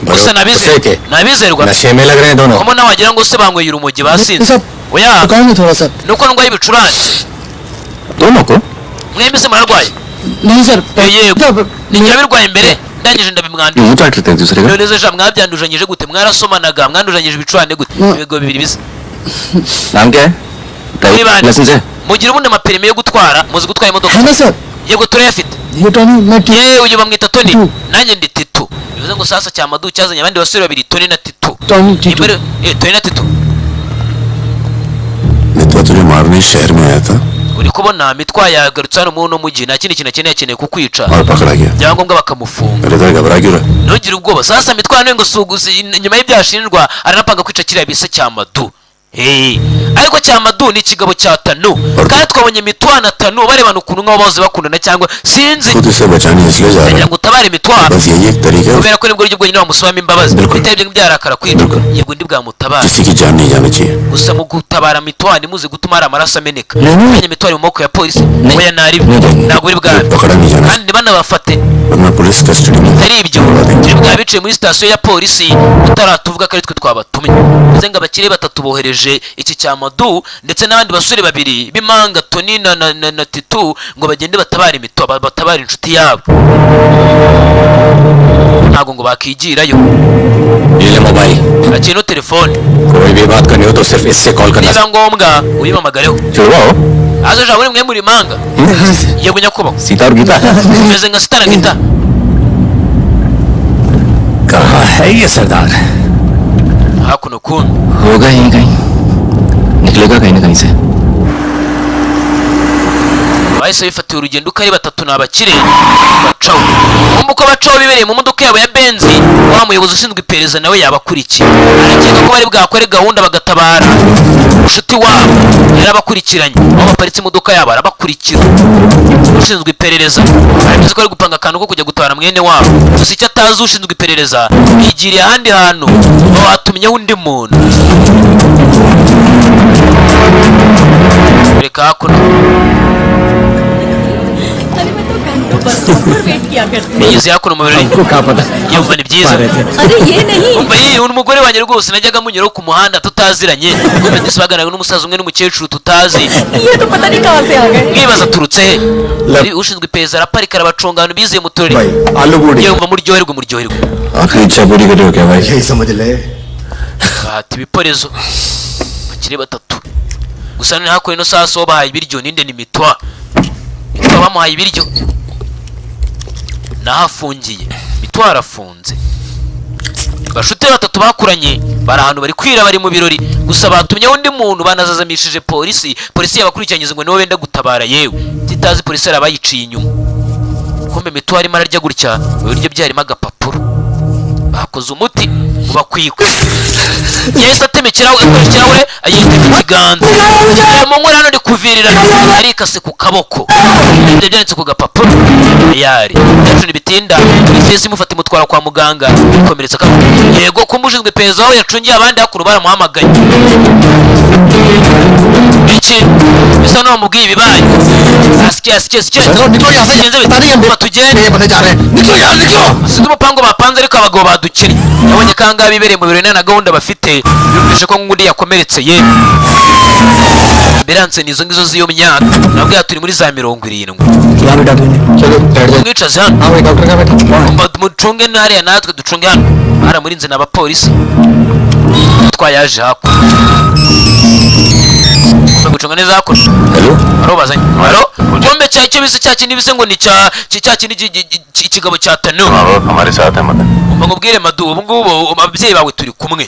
gusa nabizerwa नशे में लग रहे हैं दोनों komo nawe wagira ngo se banyweye urumogi basinze सब oya दुकान में थोड़ा सा nuko ndwaye ibicurane दोनों को mwembi se murarwaye नहीं sir yego ninjye birwaye imbere ndangije ndabimwandura मुंह चाट लेते हैं दूसरे का none se ja mwabyandujanyije gute mwarasomanaga mwandujanyije ibicurane gute ibigo bibiri bisa नाम क्या है Muri bande. लाइसेंस है mugira ubundi amaperime yo gutwara muzi gutwara imodoka है ना सर yego turayafite ये टोनी मैं yewe uyu bamwita Tony Titu. nanjye ndi Titu bivuze ngo sasa cya Madu cyazanye abandi basore babiri Tony na Titu Tony Titu imbere Tony na Titu मितवा तुझे मारने शहर में आया था uri kubona Mitwa yagarutse hano mu no mujyi nta kindi kintu akeneye kukwica और पकड़ा गया byangombwa bakamufunga अरे इधर घबरा क्यों रहा ntugire ubwoba sasa Mitwa nawe ngo suguzi nyuma y'ibyashinjwa aranapanga kwica kiriya bise cya Madu ariko cya Madu ni ikigabo cya Tanu kandi twabonye Mitwa na Tanu barebana ukuntu nk'aho bahoze bakundana cyangwa sinzi खुद इसे बचाने इसलिए जा रहा kugira है ngo utabare Mitwa बस यही एक तरीका है kubera ko nibwo buryo bwonyine wamusabamo imbabazi Bilkul. bitari ibyo byarakara kwica Bilkul. yego ndi bwamutabara किसी की जान नहीं जानी चाहिए gusa mu gutabara Mitwa ntimuze gutuma hari amaraso ameneka Nani? kanya Mitwa ari mu maboko ya polisi oya nari Nani? ntabwo uri bwabe पकड़ा नहीं जाना kandi banabafate वरना पुलिस कस्टडी में ari ibyo twebwe biciye muri sitasiyo ya polisi tutaratuvuga ko ari twe twabatumye bivuze ngo abakire batatu bohereje iki cya Madu ndetse n'abandi basore babiri b'imanga Tony na Titu ngo bagende batabara imito batabara inshuti yabo ntago ngo bakigirayo ये ले mobile akino telefone कोई भी बात करनी हो तो सिर्फ इससे कॉल करना niba ngombwa uyimamagareho चुड़वाओ azo jabo rimwe muri manga yego nyakuba Sita और Gita meze nka Sita na Gita कहाँ है ये सरदार hakuno kuntu होगा यहीं कहीं निकलेगा कहीं ना कहीं से bahise bifatiye urugendo uko ari batatu n'abakire bacaho uko bacaho bibereye mu modoka yabo ya Benzi wa muyobozi ushinzwe iperereza nawe yabakurikiye arakeka ko bari bwakore gahunda bagatabara inshuti wabo yarabakurikiranye aho baparitse imodoka yabo arabakurikira ushinzwe iperereza arabizi ko ari gupanga akantu ko kujya gutabara mwene wabo gusa icyo atazi ushinzwe iperereza yigiriye ahandi hantu batumyeho undi muntu reka hakuno nigeze hakuno mu birori yumva ni byiza umva yiyi umugore wanjye rwose najyaga munyuraho ku muhanda tutaziranye kumbe ndetse baganiraga n'umusaza umwe n'umukecuru tutazi mwibaza aturutse he ushinzwe iperereza araparika arabacunga abantu bizeye mu turere yumva muryoherwe आखिरी इच्छा पूरी कर रहे हो क्या भाई यही समझ ले bahata ibiporezo bakiri batatu gusa ni hakuno ino saso bahaye ibiryo ninde ni Mitwa bamuhaye ibiryo nahafungiye Mitwa arafunze bashute batatu bakuranye bari ahantu bari kwira bari mu birori gusa batumye undi muntu banazazamishije polisi yabakurikiranye ngo nibo benda gutabara yewe titazi polisi arabayiciye inyuma kombe Mitwa arimo ararya gutya ibiryo byarimo agapapuro bakoze umuti bakwikwa yahise atemekeraho ikirahure ayita ikiganza mu nkora hano ndi kuvirira arikase ku kaboko ibyo byanditse ku gapapuro yari yacu nibitinda ifesi imufata imutwara kwa muganga ikomeretsa akaboko yego kumushinzwe iperereza aho yacungiye abandi hakuno baramuhamagaye iki bisa n'uwo mubwiye ibibaye asikiye निकलो यहाँ से बता रही है tugende ये बने जा रहे हैं निकलो यार निकलो sinzi umupango bapanze ariko abagabo badukiri nabonye kangahe bibereye mu birori na gahunda bafite yumvise ko ngundi yakomeretse ye Beranse nizo ngizo ziyo myaka nabwo turi muri za 70 क्या बेटा चलो बैठ जाओ mwicaze hano हाँ भाई डॉक्टर का बेटा mucunge ntariya natwe ducunge hano baramurinze n'abapolisi twayaje hakuno gucunga neza hakuno hello aro bazanye aro ujombe cyo bise cya kindi bise ngo ni cya kindi ikigabo cya Tanu हमारे साथ है Madan ngubwire Madu ubu ngubu ababyeyi bawe turi kumwe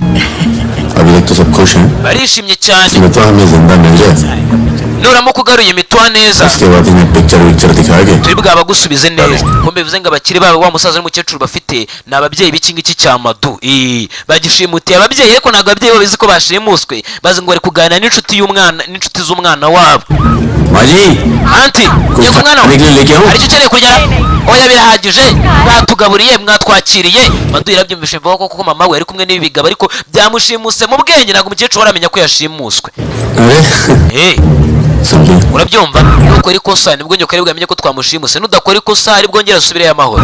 अभी तक तो सब खुश हैं barishimye cyane मित्वा हमें जिंदा मिल जाए nuramuka ugaruye Mitwa neza उसके बाद इन्हें पिक्चर दिखाएंगे turi bwabagusubize neza kumbe bivuze ngo abakiri babo wa musaza n'umukecuru bafite ni ababyeyi b'iki ngiki cya Madu bagishimutiye ababyeyi ariko ntabwo ababyeyi babizi ko bashimuswe bazi ngo bari kuganira n'inshuti z'umwana wabo माँ जी anti yego mwana खाने के लिए लेके आओ aricyo ukeneye kurya oya birahagije mwatugaburiye mwatwakiriye Madu yarabyumvishe mvuga ko kuko mama we ari kumwe n'ibigabo ariko byamushimuse mu bwenge ntabwo umukecuru aramenya ko yashimuswe अरे समझे urabyumva nukora ikosa nibwo nyoko ari bwamenye ko twamushimuse nudakora ikosa ari bwongera asubireyo amahoro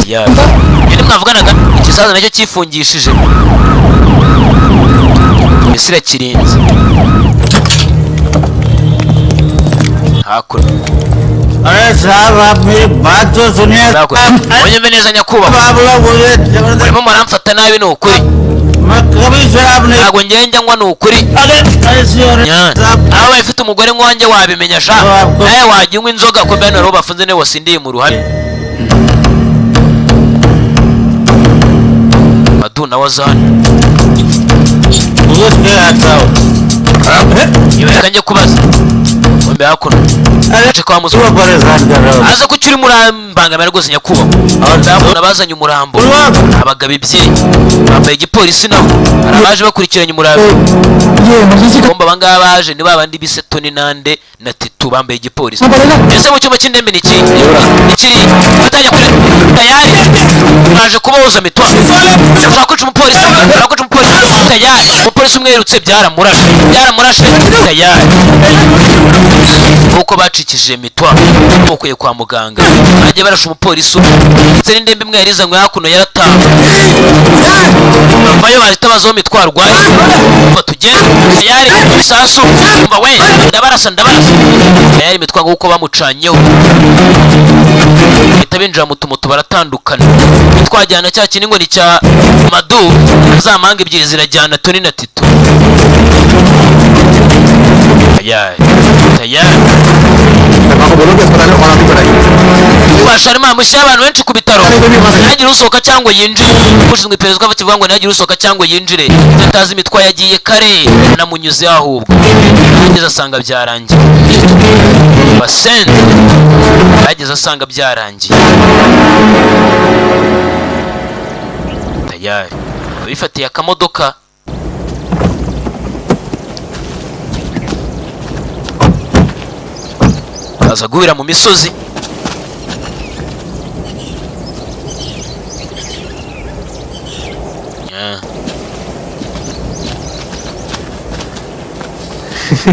yaba nyine mwavuganaga ikisaza nacyo cyifungishije Misira kirinze hakuno अरे साहब आप मेरी बात तो सुनिए onyumve neza nyakubahwa आप लोग मुझे जबरदस्त urimo muramfata nabi ni ukuri मैं कभी शराब नहीं ntabwo ngenda nywa ni ukuri अरे ऐसी और साहब aho bafite umugore nk'uwanjye wabimenya sha nawe wajya unywa inzoga ko bene abo bafunze niwe wasindiye mu ruhame Madu nawe azana मुझे क्या आता हो reka njye kubaza kombe hakuno aje kwa क्यों musoro परेशान कर रहे हो aza ko ukiri murambangamira rwose nyakubahwa ndabona bazanye umurambo abagabo ebyiri bambaye igipolisi nabo hari abaje bakurikiranye umurambo bomba abangaba baje ni babandi bise Tony nande na Titu bambaye igipolisi ese mu cyumba cy'indembe ni iki ikiri batajya kure tayari baje kubahuza Mitwa ushaka kwica umupolisi tayari umupolisi umupolisi umwe yirutse byaramurashe tayari kuko bacikishije mitwa bakuye kwa muganga bagiye barasha umupolisi ndetse n'indembe imwe yarizanywe hakuno yaratawe bavayo bahita bazaho mitwa arwaye batugenda tayari ibisasu umva we ndabarasa tayari mitwa kuko bamucanyeho bahita binjira mu tumoto baratandukana twajyana cya kiningo ni cya Madu za manga ebyiri zirajyana Tony na Tito tayari Basharima mushyira abantu benshi ku bitaro ntihagire usohoka cyangwa yinjire ushinzwe iperereza bakivuga ngo ntihagire usohoka cyangwa yinjire atazi imitwa yagiye kare namunyuze ahubwo yageze asanga byarangiye basende yageze asanga byarangiye tayari bifatiye akamodoka aza guhira mu misozi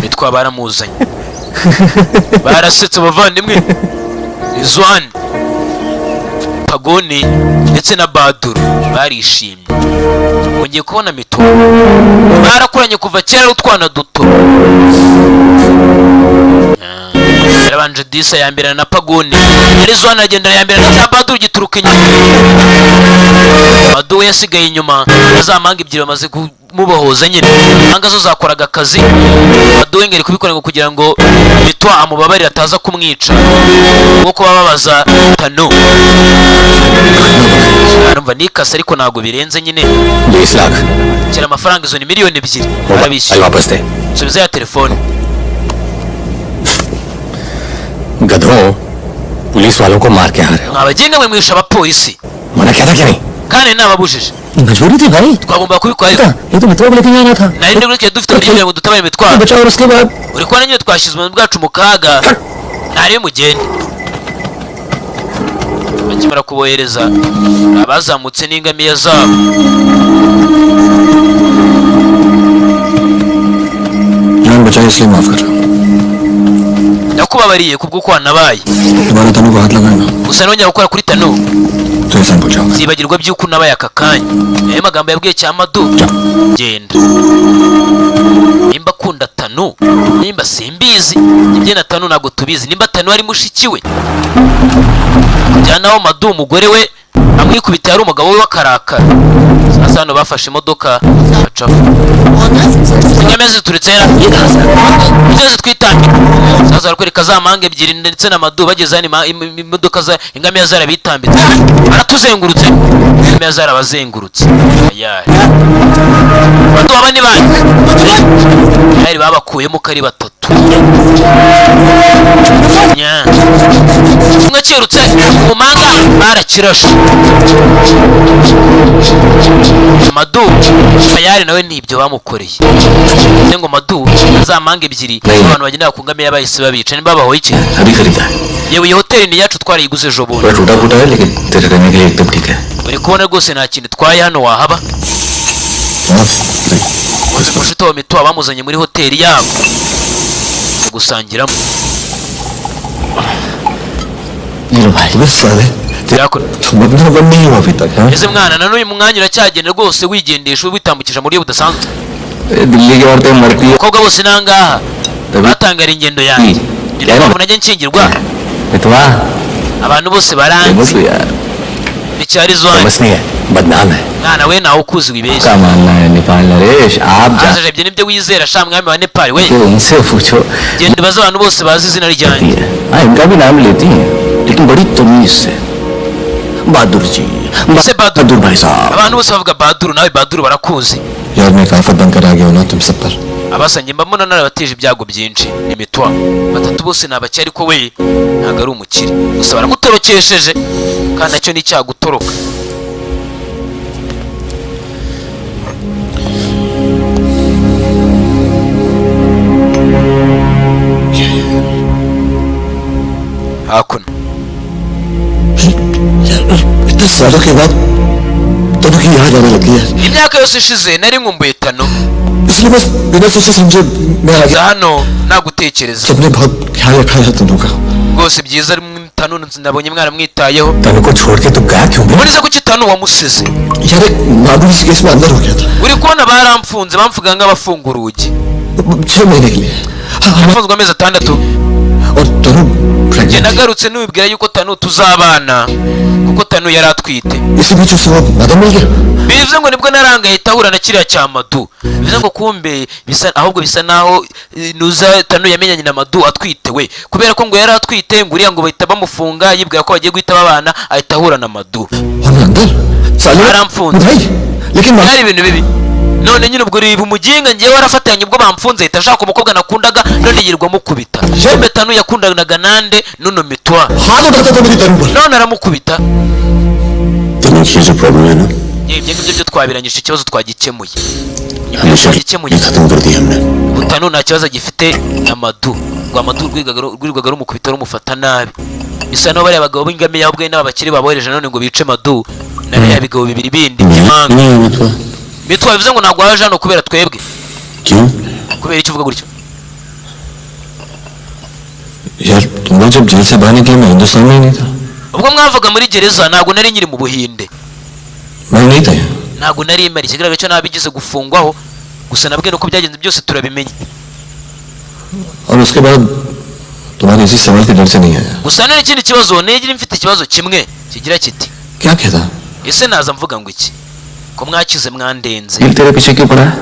bitwa baramuzanye barasetse abavandimwe Rizwan Pagoni ndetse na Baduru barishimye bongeye kubona Mito barakuranye kuva kera utwana duto yarabanje Disa yambirana na Pagoni Rizwan agenda yambirana na Baduru gituruka inyuma Baduru yasigaye inyuma azamanga ebyiri bamaze mubahoza nyine anga zo zakoraga akazi Baduru ngeri kubikora ngo kugira ngo Mito amubabarira ataza kumwica kuko bababaza Tanu arumva nikase ariko nago birenze nyine 20 lakh kira amafaranga izo ni miliyoni 2 arabishyura वापस दे subiza ya telefone गधों पुलिस वालों को मार के आ रहे हो abagenga mwe mwisha abapolisi मना क्या था क्या नहीं kandi nababujije मजबूरी थी भाई twagomba kubikora ये तो मित्रों को लेके जाना था nari ndi muri dufite kugira ngo dutabare imitwaro बचाओ और उसके बाद uri kubona nyine twashyizwe mu bwacu mu kaga ntari mugende bakimara kubohereza abazamutse n'ingamiya zabo जान बचाए इसलिए माफ कर रहा हूँ ndakubabariye kubwo ko wanabaye दोबारा तनु को हाथ लगाना gusa nongera gukora kuri Tanu तो इंसान बचाओगा zibagirwa by'uko nabaye aka kanya ayo magambo yabwiye cya Madu genda nimba akunda Tanu nimba simbizi ibye na Tanu ntabwo tubizi nimba Tanu ari mushikiwe kujyanaho Madu umugore we amwikubita yari umugabo we w'akarakara sasa hano bafashe imodoka bacaho inyamezi turetse yari twitangira sasa barakwereka za manga ebyiri ndetse na Madu bageze hano imodoka za ingamiya zarabitambitse baratuzengurutse ingamiya zarabazengurutse Madu aba ni bande bari babakuyemo kari batatu kimwe kirutse mu manga barakirashe Madu Fayari nawe nibyo bamukoreye ngo Madu azamanga ebyiri abantu bagenda ku ngamiya bahise babica ni babaho iki अभी खरीदा yewe iyi hoteli ni yacu twarayiguze ejo bundi थोड़ा टूटा फूटा है लेकिन तेरे रहने के लिए एकदम ठीक है uri kubona rwose nta kintu twaye hano wahaba umushito wa Mito bamuzanye muri hoteli yabo gusangiramo बस साले मतलब नहीं हुआ अभी तक ese mwana na n'uyu mwanya uracyagenda rwose wigendesha witambukisha muri budasanzwe Delhi की औरतें मरती है abakobwa bose nangaha batangara ingendo yanjye niyo mpamvu najya nkingirwa मितवा abantu bose baranzi यार icyari zone नहीं है बदनाम है mwana we nawe ukuzi wibeshye क्या मानना है नेपाल नरेश आप azaje ibyo nibyo wizera sha mwami wa Nepal we उनसे पूछो genda baza abantu bose bazi izina ryanjye हाँ इनका भी नाम लेती हैं लेकिन बड़ी तमीज से बहादुर जी से बहादुर भाई साहब abantu bose bavuga Baduru nawe Baduru barakuzi यार मैं काफत बनकर आ गया हूँ ना तुम सब पर abasangiye mbamuna narabateje ibyago byinshi imitwa batatu bose nabakiri ariko we ntago ari umukire gusa baramutorokesheje kandi nacyo ni cyagutoroka hakuno इतने सालों के बाद तनु की याद आने लगी है imyaka yose ishize nari nkumbuye Tanu इसलिए बस बिना सोचे समझे मैं आ गया hano nagutekereza सबने बहुत ख्याल रखा है तनु का rwose byiza Tanu nabonye mwaramwitayeho तनु को छोड़ के तू गया क्यों बे uriza kuki Tanu wamusize यार एक मामूली सी केस में अंदर हो गया था uri kubona baramfunze bamvuga nk'abafunga urugi 6 महीने के लिए yafunzwe amezi 6 और तनु njye pregnant nagarutse nubibwira yuko Tanu tuzabana kuko Tanu yari atwite इसी बीच उसे वो मदद मिल गया bivuze ngo nibwo narangaye tahura na kiriya cya Madu bivuze ngo kumbe bisa ahubwo bisa naho nuza Tanu yamenyanye na Madu atwite we kubera ko ngo yari atwite ngo uriya ngo bahita bamufunga yibwira ko bagiye guhita babana ahita ahura na Madu और मैं अंदर साले baramfunze भाई लेकिन byari ibintu bibi none nyine ubwo riba umuginga ngiye warafatanye ubwo bamfunze ahita ashaka umukobwa nakundaga none yirwa mukubita kumbe Tanu yakundanaga nande nuno mitwa हाथ उठाता था मेरी तनु पर none aramukubita तनु की जो प्रॉब्लम है ना ibyo ngibyo byo twabiranyije ikibazo twagikemuye हमेशा twagikemuye ये खत्म कर दिया हमने Tanu nta kibazo gifite na Madu ngo Madu rwirwaga rumukubita rumufata nabi bisa naho bariya bagabo b'ingamiya ahubwo n'abakiri babohereje none ngo bice Madu na biriya bigabo bibiri bindi by'imanga bitwa bivuze ngo ntabwo waje hano kubera twebwe क्यों kubera icyo uvuga gutyo यार तुम लोग जब जेल से बाहर निकले मैं हिंदुस्तान में ही नहीं था ubwo mwavaga muri gereza ntabwo nari nyiri mu Buhinde मैं नहीं था यहाँ ntabwo nari imari ikigaragara cyo nabigize gufungwaho gusa nabwiye uko byagenze byose turabimenye और उसके बाद तुम्हारे इसी सवाल के डर से नहीं आया gusa none ikindi kibazo nigira mfite ikibazo kimwe kigira kiti क्या कहता ese naza mvuga ngo iki ko mwakize mwandenze दिल तेरे पीछे क्यों पड़ा है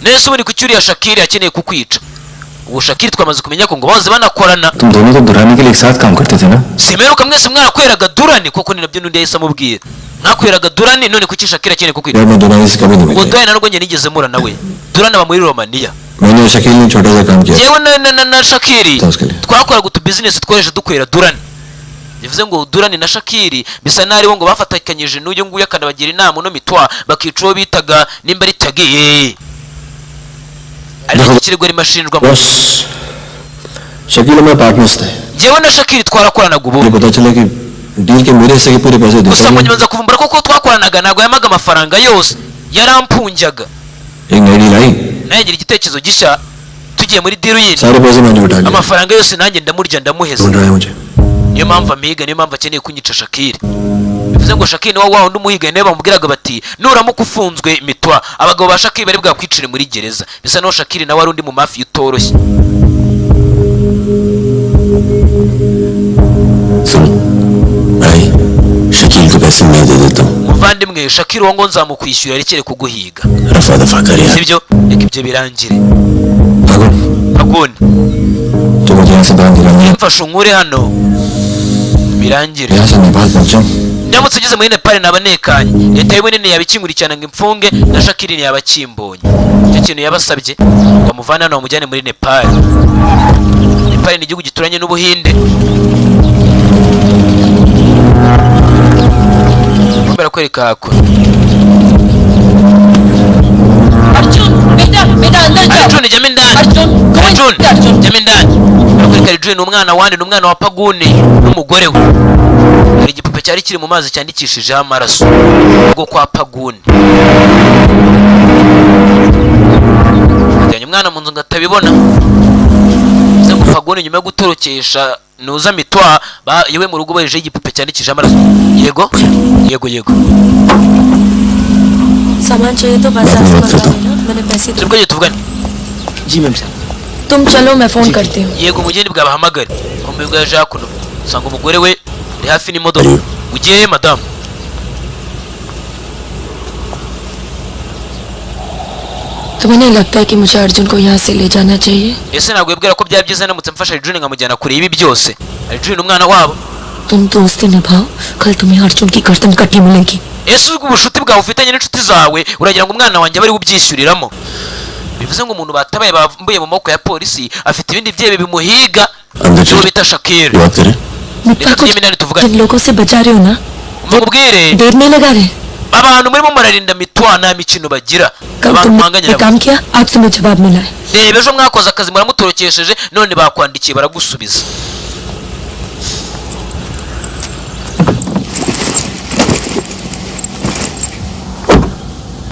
nese ubundi kuki uriya Shakiri akeneye kukwica ubu Shakiri twamaze kumenya ko ngo bahoze banakorana तुम दोनों तो दुरानी के लिए एक साथ काम करते थे ना simeruka mwese mwarakweraga Durani koko ni nabyo nundi yahise amubwira mwakweraga Durani none kuki Shakiri akeneye kukwica यार मैं दुरानी से कभी नहीं ngo मिला Durani narwo njye nigeze mura nawe Durani aba muri Romania मैंने और शकील ने छोटा सा काम किया yewe na Shakiri था उसके लिए twakoraga utu business tworesha dukwera Durani bivuze ngo Durani na Shakiri bisa nari ngo bafatakanyije n'uyu nguyu akanabagira inama no mitwa bakica uwo bitaga nimba ari tagiye ariko kirego ari mashinjwa बस शकील मेरे पार्टनर्स थे yewe na Shakiri twarakoranaga ubu मुझे पता चला कि डील के मेरे हिस्से के पूरे पैसे gusa देता mu है nyuma nza kuvumbura koko twakoranaga ntabwo yamaga amafaranga yose yarampunjaga एक नई deal I nagira igitekerezo gishya tugiye muri deal yindi सारे पैसे मैंने उठा लिए amafaranga yose nanjye ndamurya ndamuheza ढूंढ रहा है मुझे niyo mpamvu amiga niyo mpamvu akeneye kunyica Shakiri bivuze ngo Shakiri ni wa wundi umuhiga niyo bamubwiraga bati nuramuka ufunzwe mitwa abagabo ba Shakiri bari bwakwicire muri gereza bisa naho Shakiri nawe ari undi mu mafi utoroshye सुनो भाई शकील को पैसे मैं दे देता हूँ muvandimwe Shakiri wo ngo nzamukwishyura arekere kuguhiga रफा दफा कर यार sibyo reka ibyo birangire भागो agone तो मुझे यहाँ से बाहर निकालना mfashe unkure hano birangire यहाँ से नेपाल पहुँचूँ ndamutse ugeze muri Nepal naba nekanye leta y'ubunini yabikinkurikirana ngo imfunge na Shakiri ntiyaba akimbonye icyo kintu yabasabye ngo amuvane hano bamujyane muri Nepal. Nepal ni igihugu gituranye n'Ubuhinde barakwereka hako Arjun बेटा बेटा अंदर जाओ Arjun jya indani Arjun Arjun Arjun jya indani barakwereka Arjun ni umwana wandi ni umwana wa Pagune n'umugore we hari igipupe cyari kiri mu mazi cyandikishijeho amaraso ubwo kwa Pagune ajyanye umwana mu nzu ngo atabibona ngo Pagune nyuma yo gutorokesha nuza mitwa yewe mu rugo baje igipupe cyandikishijeho amaraso yego yego yego सामान चाहिए तो बाजार से मंगा लेना मैंने पैसे दे tubwo tuvugane जी मैम साहब तुम चलो मैं फोन करती हूँ yego umugeni bwabahamagare kombe bwa Jacques no sanga umugore we ari hafi n'imodoka ugiye madame तुम्हें नहीं लगता है कि मुझे अर्जुन को यहाँ से ले जाना चाहिए ese ntabwo wibwira ko byaba byiza ndamutse mfasha Arjun nkamujyana kure ibi byose Arjun umwana wabo तुम दोस्ती निभाओ कल तुम्हें अर्जुन की गर्दन कटी मिलेगी ese ubwo ubushuti bwawe ufitanye n'inshuti zawe uragira ngo umwana wanjye bari bubyishyuriramo bivuze ngo umuntu batabaye bavumbuye mu maboko ya polisi afite ibindi byebe bimuhiga cyo bita Shakiri बात करें निपा को जिन लोगों से बचा रहे हो ना mubwire देर नहीं लगा रहे abantu murimo murarinda mitwa nta mikino bagira कल abantu तुमने mwanganya ये काम किया आज तुम्हें जवाब मिला है reba ejo mwakoze akazi muramutorokesheje none bakwandikiye baragusubiza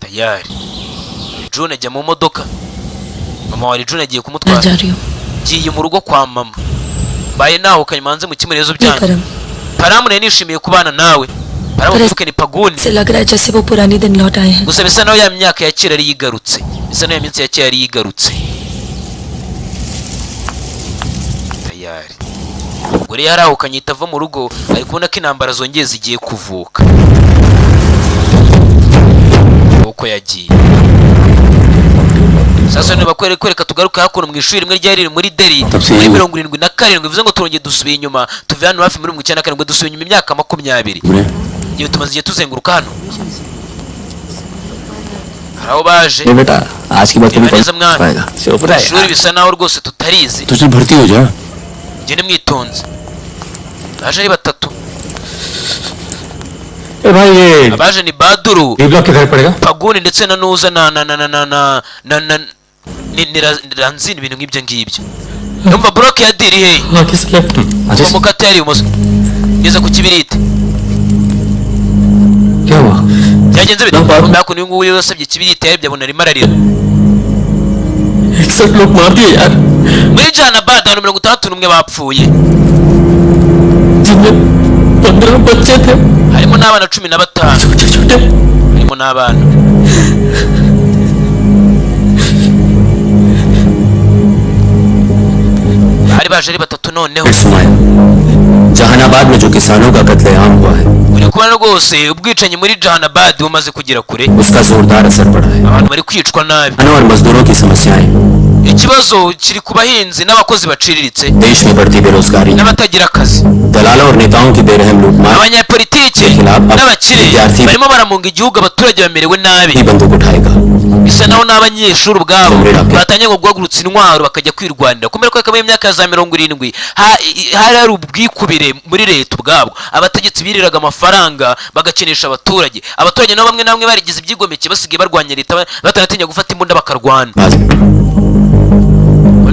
tayari John ajya mu modoka mama wa Rijun agiye मैं kumutwara जा रही हूँ ngiye mu rugo kwa mama mbaye nahukanye manze mu kimurezo ये byanjye करम Paramu nari nishimiye kubana nawe Paramu tuvuke ni Paguni से लग रहा है जैसे वो पुरानी दिन लौट आए हैं gusa bisa naho ya myaka ya kera yari yigarutse bisa naho ya minsi ya kera yari yigarutse tayari ubwo rero yarahukanye itava mu rugo ari kubona ko intambara zongeye zigiye kuvuka uko yagiye sasa niba kwereka tugaruka hakuno mu ishuri rimwe ryari riri muri Delhi muri 77 bivuze ngo turongeye dusubiye inyuma tuve hano hafi muri 97 dusubiye inyuma imyaka 20 igihe tumaze igihe tuzenguruka hano haraho baje ये बेटा आज की बात कभी neza mwana पाएगा चुप रह ishuri bisa naho rwose tutarizi तो चल भर्ती हो जा ngende mwitonze baje ari batatu ए भाई ये abaje ni Baduru D block किधर पड़ेगा Paguni ndetse na Nuza ni Ranzini ibintu nk'ibyo ngibyo numva block ya diri he हाँ किस left kuva mu kate yari ibumoso ngeze ku kibiriti क्या हुआ byagenze bite kumbe hakuno uyu nguyu yasabye ikibiriti yarebye abona arimo ararira 61 लोग मार दिए यार muri Jahanabad abantu 61 bapfuye जिनमें 15 बच्चे थे harimo n'abana 15 छोटे छोटे harimo n'abana bari baje ari batatu noneho सुनाया जहानाबाद में जो किसानों का कत्लेआम हुआ है uri kubona rwose ubwicanyi muri Jahanabad bumaze kugera kure उसका जोरदार असर पड़ा है abantu bari kwicwa nabi किसानों और मजदूरों की समस्याएं ikibazo kiri ku bahinzi n'abakozi baciriritse देश में बढ़ती बेरोजगारी n'abatagira akazi दलालों और नेताओं की बेरहम लूटमार abanyapolitike n'abakire barimo baramunga igihugu abaturage bamerewe nabi ही बंदूक उठाएगा bisa naho n'abanyeshuri ubwabo batangiye ngo guhagurutsa intwaro bakajya kwirwanira kumera ko mu myaka ya za 70 hari ubwikubire muri leta ubwabo abategetsi biriraga amafaranga bagakenesha abaturage nabo bamwe namwe barigize ibyigomeke basigaye barwanya leta batanatinya gufata imbunda bakarwana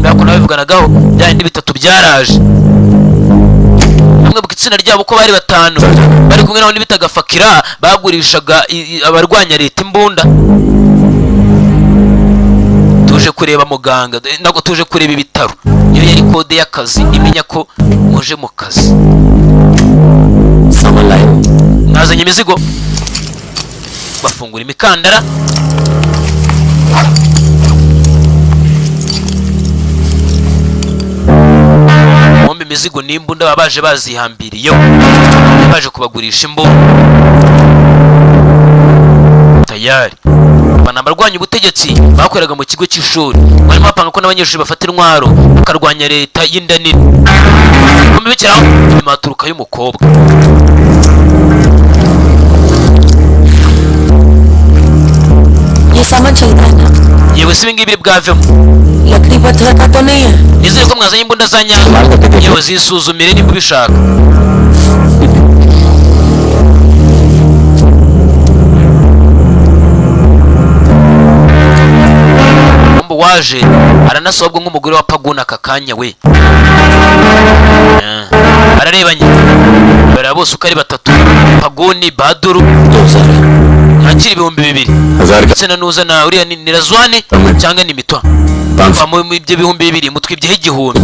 ndako nabivuganagaho byandi bitatu byaraje bamwe bw'itsina ryabo ko bari batanu bari kumwe naho nibitaga Fakira bagurishaga abarwanya leta imbunda tuje kureba muganga nako tuje kureba ibitaro iyo yari kode y'akazi imenya ko muje mu kazi सामान लाए nazanye imizigo bafungura imikandara bombe imizigo n'imbunda babaje bazihambiriyeho baje kubagurisha imbunda tayari banabarwanya ubutegetsi bakoreraga mu kigo cy'ishuri barimo bapanga ko n'abanyeshuri bafata intwaro bakarwanya leta y'inda nini bombe bikiraho inyuma haturuka y'umukobwa ये सामान चलता है ना yewe si ibingibi bwavemo लकड़ी पत्थर का तो नहीं है nizere ko mwazanye imbunda za nyazo yewe zisuzumire niba ubishaka umbu waje aranasobwa nk'umugore wa Paguna aka kanya we ararebanye bara bose uko ari batatu Paguni Baduru nakiri 2000 ndetse na Nuza na uriya ni Razwani cyangwa ni Mitwa mu ibyo 2000 mutwibyeho igihumbi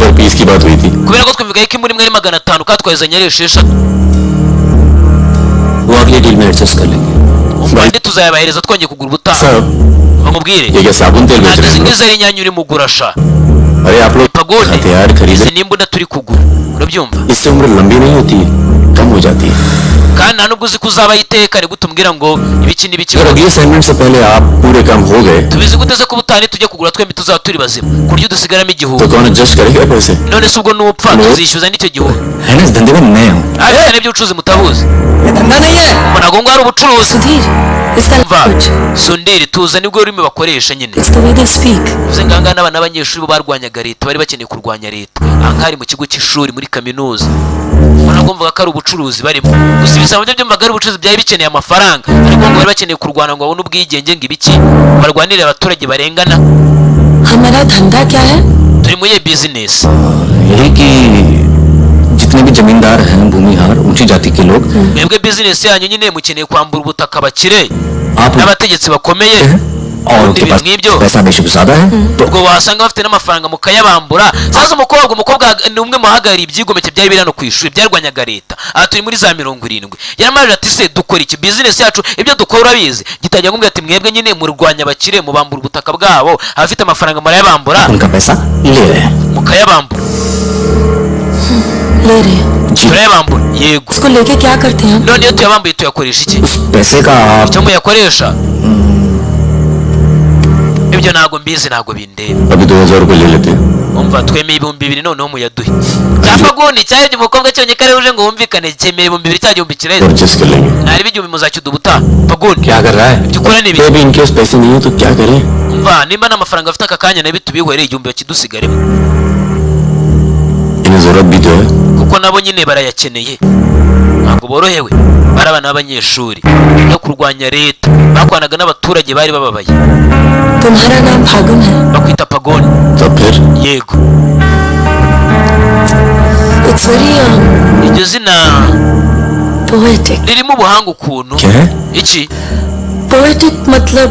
kubera ko twumviga ko muri mwe 500 katwazanye ari 6 वो अगली डील में एडजस्ट कर लेंगे umbande tuzayabahereza twongeye kugura ubutaha bamubwire ये क्या साबुन तेल बेच रहे ntabwo zari inyanya uri mugurasha अरे आप लोग Pagode हथियार खरीदे izi nimbunda turi kugura urabyumva इससे उम्र लंबी नहीं होती कम हो जाती है kandi nta nubwo uzi ko uzaba iteka ari gutumbwira ngo ibiki n'ibiki अगर अगले असाइनमेंट से पहले आप पूरे काम हो गए tubizi gute se ko ubutane tujya kugura twembi tuzaba turi bazima ku buryo dusigaramo तो igihumbi कौन एडजस्ट करेगा पैसे none se ubwo nupfa tuzishyuza n'icyo gihumbi है ना इस धंधे में नए हो ariko n'iby'ubucuruzi mutabuzi ये धंधा नहीं है ntabwo ngo ari ubucuruzi Sudhir इसका umva कुछ Sundiri tuza nibwo urimo bakoresha nyine It's the way they speak. bivuze nganga n'abana b'abanyeshuri bo barwanyaga leta bari bakeneye kurwanya leta aha hari mu kigo cy'ishuri muri kaminuza ubona ko mvuga ko ari ubucuruzi barimo gusa ibisabo byo byumvaga ari ubucuruzi byari bikeneye amafaranga ariko ngo bari bakeneye kurwana ngo babone ubwigenge ngo ibiki barwanirire abaturage barengana हमारा धंधा क्या है turi muri iyo bizinesi यही कि जितने भी जमींदार हैं भूमिहार ऊंची जाति के लोग mwebwe bizinesi yanyu nyine mukeneye kwambura ubutaka abakire आप n'abategetsi bakomeye और उनके पास पैसा बेशक ज्यादा है तो ubwo wasanga bafite n'amafaranga mukayabambura sasa umukobwa ni umwe muhagarariye ibyigomeke byari biri hano ku ishuri byarwanyaga leta aha turi muri za 70 yaramaje ati se dukora iki business yacu ibyo dukora urabizi gitangira kumbwira ati mwebwe nyine murwanya abakire mubambura ubutaka bwabo abafite amafaranga murayabambura उनका पैसा ले रहे हैं mukayabambura ले रहे हैं turayabambura yego उसको लेके क्या करते हैं हम none iyo tuyabambuye tuyakoresha iki उस पैसे का आप icyo muyakoresha ibyo ntago mbizi ntago bindeba अभी 2000 रुपए ले लेते हैं umva twemeye 2000 noneho muyaduhe cyangwa gundi cyari umukobwa cyonye kare uje ngo wumvikane cyemeye 2000 cya 2000 kiraheze परचेस कर लेंगे nari bijyumbi muzacyuda ubuta paguni क्या कर रहा है ibyo ukora ni तो ibiki भी इनके पास पैसे नहीं है तो क्या करें umva nimba n'amafaranga afite aka kanya nabi tubihoreye igihumbi bakidusigaremo इन्हें जरूरत भी तो है kuko nabo nyine barayakeneye ntabwo borohewe bari abana b'abanyeshuri no kurwanya leta bakwanaga n'abaturage bari bababaye तुम्हारा नाम फागुन है bakwita pagoni तो फिर yego it's very iryo zina poetic ririmo ubuhanga ukuntu क्या है iki पोएटिक मतलब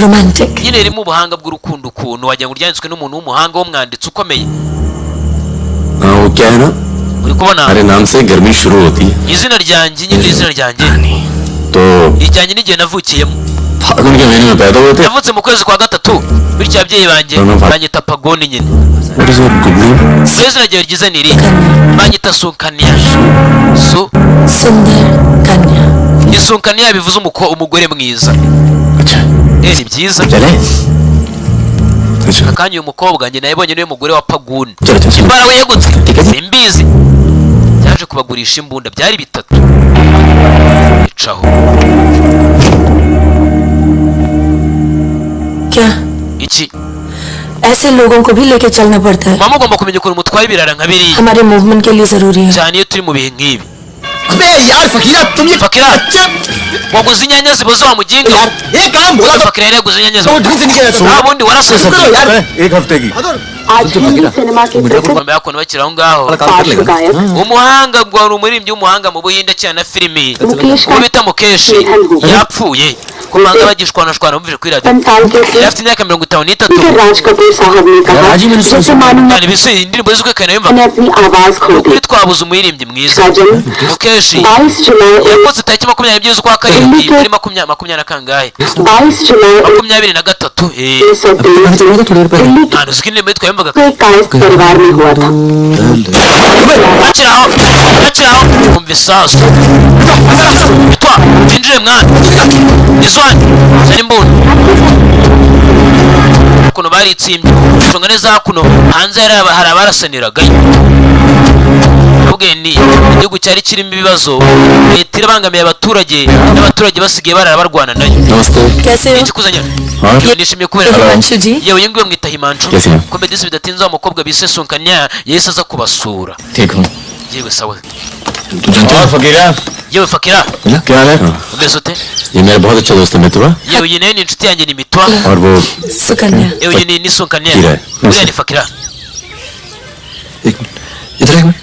romantic nyine ririmo ubuhanga bw'urukundo ukuntu wagira ngo ryanditswe n'umuntu w'umuhanga w'umwanditsi ukomeye हाँ वो क्या है ना uri kubona हमारे नाम से गर्मी शुरू होती है izina ryanjye nyine izina ryanjye तो rijyanye n'igihe navukiyemo फागुन के महीने में पैदा हुए थे navutse mu kwezi kwa gatatu bityo ababyeyi banjye banyita pagoni nyine What is your good name? iyo izina ryawe ryiza ni iri banyita sunkaniya su सुंदर कन्या isunkaniya bivuze umugore mwiza अच्छा ni byiza चले अच्छा akanya uyu mukobwa njye nayibonye niwe mugore wa paguni चलो चलो imbara we yegutse ठीक है जी simbizi byaje kubagurisha imbunda byari bitatu icaho क्या iki ऐसे लोगों को भी लेके चलना पड़ता है mama ugomba kumenya ukuntu mutwaye ibirara nka biriya हमारे मूवमेंट के लिए जरूरी है cyane iyo turi mu bihe nk'ibi अबे यार फकीरा तुम ये fakira अच्छा waguze inyanya ziboze wa muginga यार ये काम बोला तो fakira yari yaguze inyanya तो ziboze ढंग से नहीं किया nta जाता bundi warasoze करो यार एक हफ्ते की आज हिंदी सिनेमा के प्रसिद्ध bambaye akuntu bakiri aho ngaho पार्श्व गायक umuhanga wari umuririmbyi w'umuhanga mu buhinde cyane na filimi Mukesh uwo का bita mukeshi yapfuye kumanga bagishwanashwana bumvise kuri radiyo 55 के yari afite imyaka 53 फिर राज कपूर साहब ने कहा राजी मैंने सुना- जैसे मानो cyane bise indirimbo z'ukwekana yumva मैंने अपनी आवाज खो दी kuri twabuze umuririmbyi mwiza इसका जन्म mukeshi 22 जुलाई yavutse tariki 20 z'ukwa karindwi muri makumyabiri na kangahe 22 जुलाई 23 1923 में Delhi nta ntuzi ko indirimbo yitwa yumvaga के कायस्थ परिवार में हुआ था bakiraho umva isasu bitwa binjire mwana izwani zari imbunda kuno baritsimbye cunga neza kuno hanze hari abarasaniragayo ubwenge igihugu cyari kirimo ibibazo leta irabangamiye abaturage n'abaturage basigaye barara barwana nayo नमस्ते कैसे हो iki kuzanya हाँ nishimiye kubera Himanshu जी yewe uyu nguyu mwita himancu Yes, ma'am. komedisi bidatinze wa mukobwa bise sunkanya yahise aza kubasura ठीक हूँ yewe sawa तू जानते और फकीरा yewe fakira हो क्या हाल है umeze ute ये मेरा बहुत अच्छा दोस्त है मितवा yewe iyi nayo ni inshuti yanjye ni mitwa और वो Sukanya yewe iyi ni sunkanya Fakira. uriya ni fakira एक मिनट इधर एक मिनट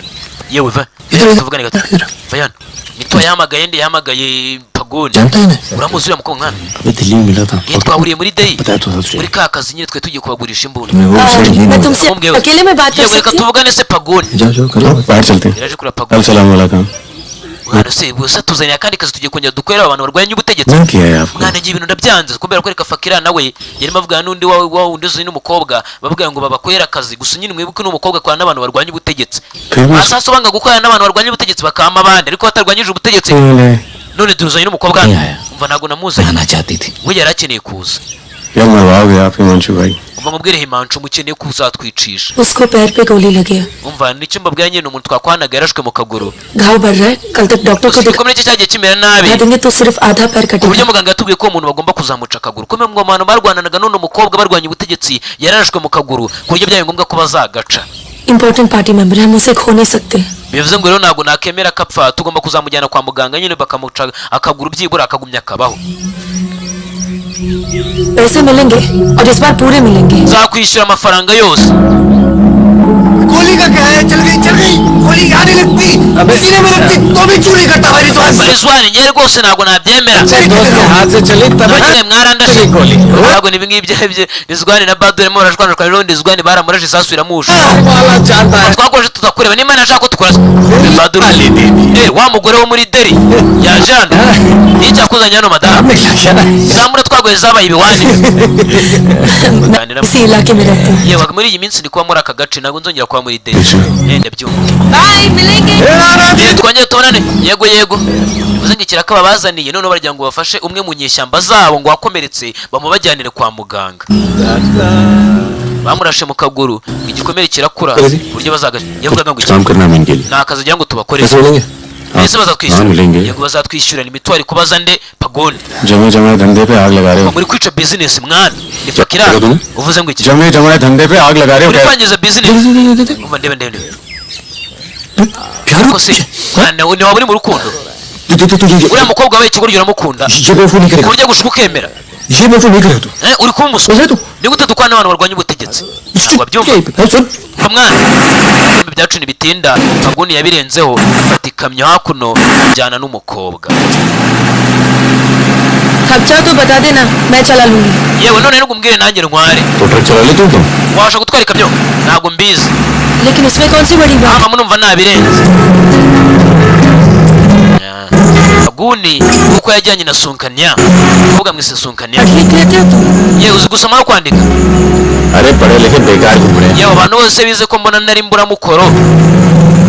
yewe va इधर tuvugane gato इधर va hano mitwa yahamagaye ndi yahamagaye pagoni जानता है ना uramuzi uriya mukobwa mwana अबे दिल्ली में मिला था ye twahuriye muri deyi बताया तो था तुझे muri ka kazi nyine twe tugiye kubagurisha imbunda मैं वो सही नहीं मैं हूँ। तुमसे Om gave. अकेले में बात कर yewe reka सकती हूँ tuvugane se pagoni जाओ जाओ करो बाहर चलते हैं yaje kureba कल pagoni सलाम वाला काम mwana se gusa tuzaniye akandi kazi tugiye kongera dukorera abantu barwanya ubutegetsi क्या किया है आपको mwana ngiye ibintu ndabyanze kubera ko reka fakira nawe yarimo avugana n'undi wa wundi uzi n'umukobwa bavuga ngo babakorera akazi gusa nyine mwibuke n'umukobwa akorana n'abantu barwanya ubutegetsi famous asasa banga gukorana n'abantu barwanya ubutegetsi bakama abandi ariko batarwanyije ubutegetsi none tuzanye n'umukobwa hano Yeah. umva ntabwo namuzanye आना चाहती थी we yari akeneye kuza यार मरवाओगे आप हिमांशु भाई umva mubwire himancu mukeneye kuzatwicisha उसको पैर पे गोली लगी है umva nicyo mbabwira nyine umuntu twakwanaga yarashwe mu kaguru घाव बढ़ रहा है कल तक डॉक्टर को gusa दिखा igikomere cye cyagiye kimera nabi देंगे तो सिर्फ आधा पैर ku buryo कटेगा muganga yatubwiye ko uwo muntu bagomba kuzamuca akaguru kumwe mu bantu barwananaga n'uno mukobwa barwanya ubutegetsi yararashwe mu kaguru ku buryo byabaye ngombwa ko bazagaca important party member हम उसे खो नहीं सकते bivuze ngo rero ntabwo nakemera akapfa tugomba kuzamujyana kwa muganga nyine bakamuca akaguru byibura akagumya akabaho पैसे मिलेंगे और इस बार पूरे मिलेंगे nzakwishyura amafaranga yose गोली का क्या है? चल गई गोली यहाँ नहीं लगती सीने में लगती तो भी चोरी करता भाई Rizwan Rizwani njye rwose ntabwo nabyemera दोस्त के हाथ से चली तब Abagire mwarandashe गोली ntabwo ni ibingibi bya Rizwani na Badou barimo barashwanishwa rero Rizwani baramurashe isasu iramusha वाला जानता है twakoje tutakureba niba nashaka ko tukora Badou wa mugore wo muri Delhi yaje hano nicyo akuzanye hano madamu zamura twagoye zabaye ibiwani इसी इलाके में रहते हैं yewe muri iyi minsi ndi kuba muri aka gace ntabwo nzongera kuba muri Delhi ndabyumva bye मिलेंगे twongere tubonane yego bivuze ngo ikiraka babazaniye none bargira ngo bafashe umwe mu nyeshyamba zabo ngo wakomeretse bamubajyanire kwa muganga bamurashe mu kaguru igikomere kirakura buryo bazaga yavugaga ngo काम करना मैं इनके लिए nakaza kugira ngo tubakorere कैसे बोलेंगे ese bazatwishyura मिलेंगे yego bazatwishyurana imitwaro kubaza nde pagoni जमे जमे धंधे पे आग लगा रहे हो muri kwica business mwana ni fakira uvuze ngo iki जमे जमे धंधे पे आग लगा रहे हो uri kwangiza business umva ndebe ko se mwana we waba uri mu rukundo uriya mukobwa wabaye ikigoryi uramukunda ये बेवकूफ नहीं ku करेगा buryo gushuka ukemera ये बेवकूफ नहीं करेगा तू uri kuba umuswa ni gute dukwana n'abantu barwanya ubutegetsi ntabwo babyumva सुन mva mwana ibintu byacu ntibitinda pagoni yabirenzeho afata ikamyo hakuno ijyana n'umukobwa खर्चा तो बता देना मैं चला लूंगी yewe none n'ugumbwire nanjye ntware तो ट्रक चला ले तुम wabasha gutwara ikamyo ntabwo mbizi लेकिन इसमें कौन सी बड़ी बात hama munumva nabirenze pagoni kuko yajyanye na sunkanya umukobwa mwise sunkanya लिख लेते हो तुम yewe uzi gusoma no kwandika अरे पढ़े लिखे बेकार घूम रहे हैं yewe abantu bose bize ko mbona nari mburamukoro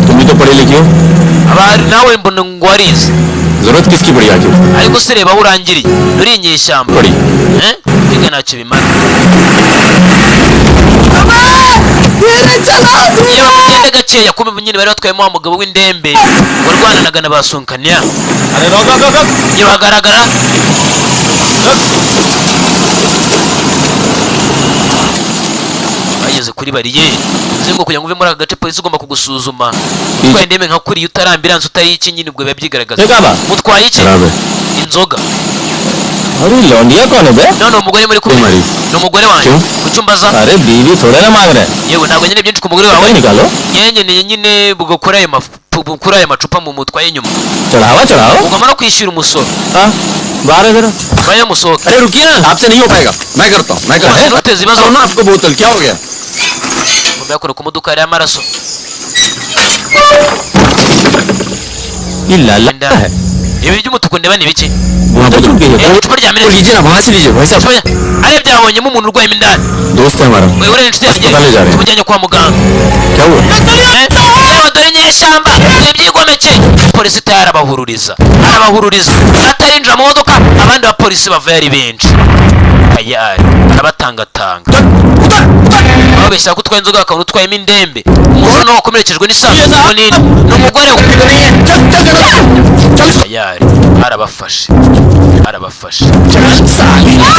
तुम भी तो पढ़े लिखे हो abari nawe mbona ngo warize जरूरत किसकी पड़ी आगे ariko se reba aho urangiriye uri inyeshyamba पड़ी kwiga ntacyo bimara iyo bagende gakeya kumva nyine bari batwayemo wa mugabo w'indembe warwananaga na basunkanya अरे रोक रोक रोक iyo bagaragara bageze kuri bariyeri bivuze ngo kugira ngo uve muri aka gace polisi igomba kugusuzuma utwaye indembe nka kuriya utarambiranse utari iki nyine ubwo biba byigaragaza Tegaba. mutwaye iki खराब है inzoga अरे लौंडिया कौन है बे none umugore muri kumwe Mari. ni umugore wanjye Cyo? kuki umbaza अरे बीवी थोड़े ना मांग रहे yewe ntabwo nyine byinshi ku mugore wawe वही निकालो nyenye nyine bwo kuri ayo macupa mu mutwaye inyuma चढ़ावा चढ़ाओ ugomba no kwishyura umusoro हाँ बाहर है जरा bayo musohoke अरे रुकिए ना आपसे नहीं हो पाएगा मैं करता हूँ मैं Wasi nuteze ibibazo ना आपको बोतल क्या हो गया ngomba yakora ku modoka yari amaraso ये लाला है ibi by'umutuku ndeba ni biki वहाँ पर रुक गई icupa rya वो लीजिए ना वहाँ से लीजिए भाई साहब ari byabonyemo umuntu urwayemo indani दोस्त है हमारा wewe uri inshuti yanjye अस्पताल ले जा रहे हैं tumujyanye kwa muganga क्या हुआ yewe dore inyeshyamba ibyigomeke polisi itari arabahururiza atarinjira mu modoka abandi bapolisi bavayo ari benshi ayari arabatangatanga babeshya ko utwaye inzoga bakabona utwayemo indembe umuntu nawe wakomerekejwe n'isasu nini ni umugore we ayari arabafashe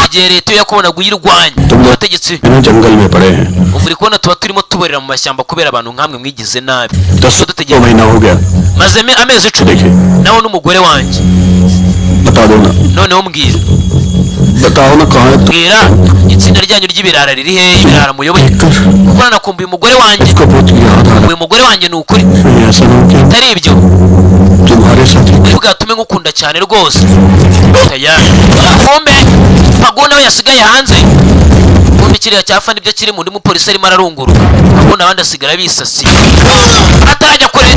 igihe leta iyo yakubonaga uyirwanya abategetsi जंगल में पड़े हैं ubu uri kubona tuba turimo tuborera mu mashyamba kubera abantu nk'amwe mwigize nabi 10 महीना हो गया maze amezi 10 देखिए nawe n'umugore wanjye बता दो ना noneho mbwira बताओ ना कहाँ है mbwira itsinda ryanyu ry'ibirara riri hehe ibirara muyoboye kuko nanakumbuye umugore wanjye इसको बहुत याद आ uyu mugore wanjye ni ukuri रहा है ऐसा ना हो कि atari ibyo तुम्हारे साथ ही bwatume ngukunda cyane rwose tayari kumbe pagona we yasigaye hanze kumbe kiriya cyafa nibyo kiri mu ndi mupolisi arimo ararunguruka pagona abandi asigara bisasiye atarajya kure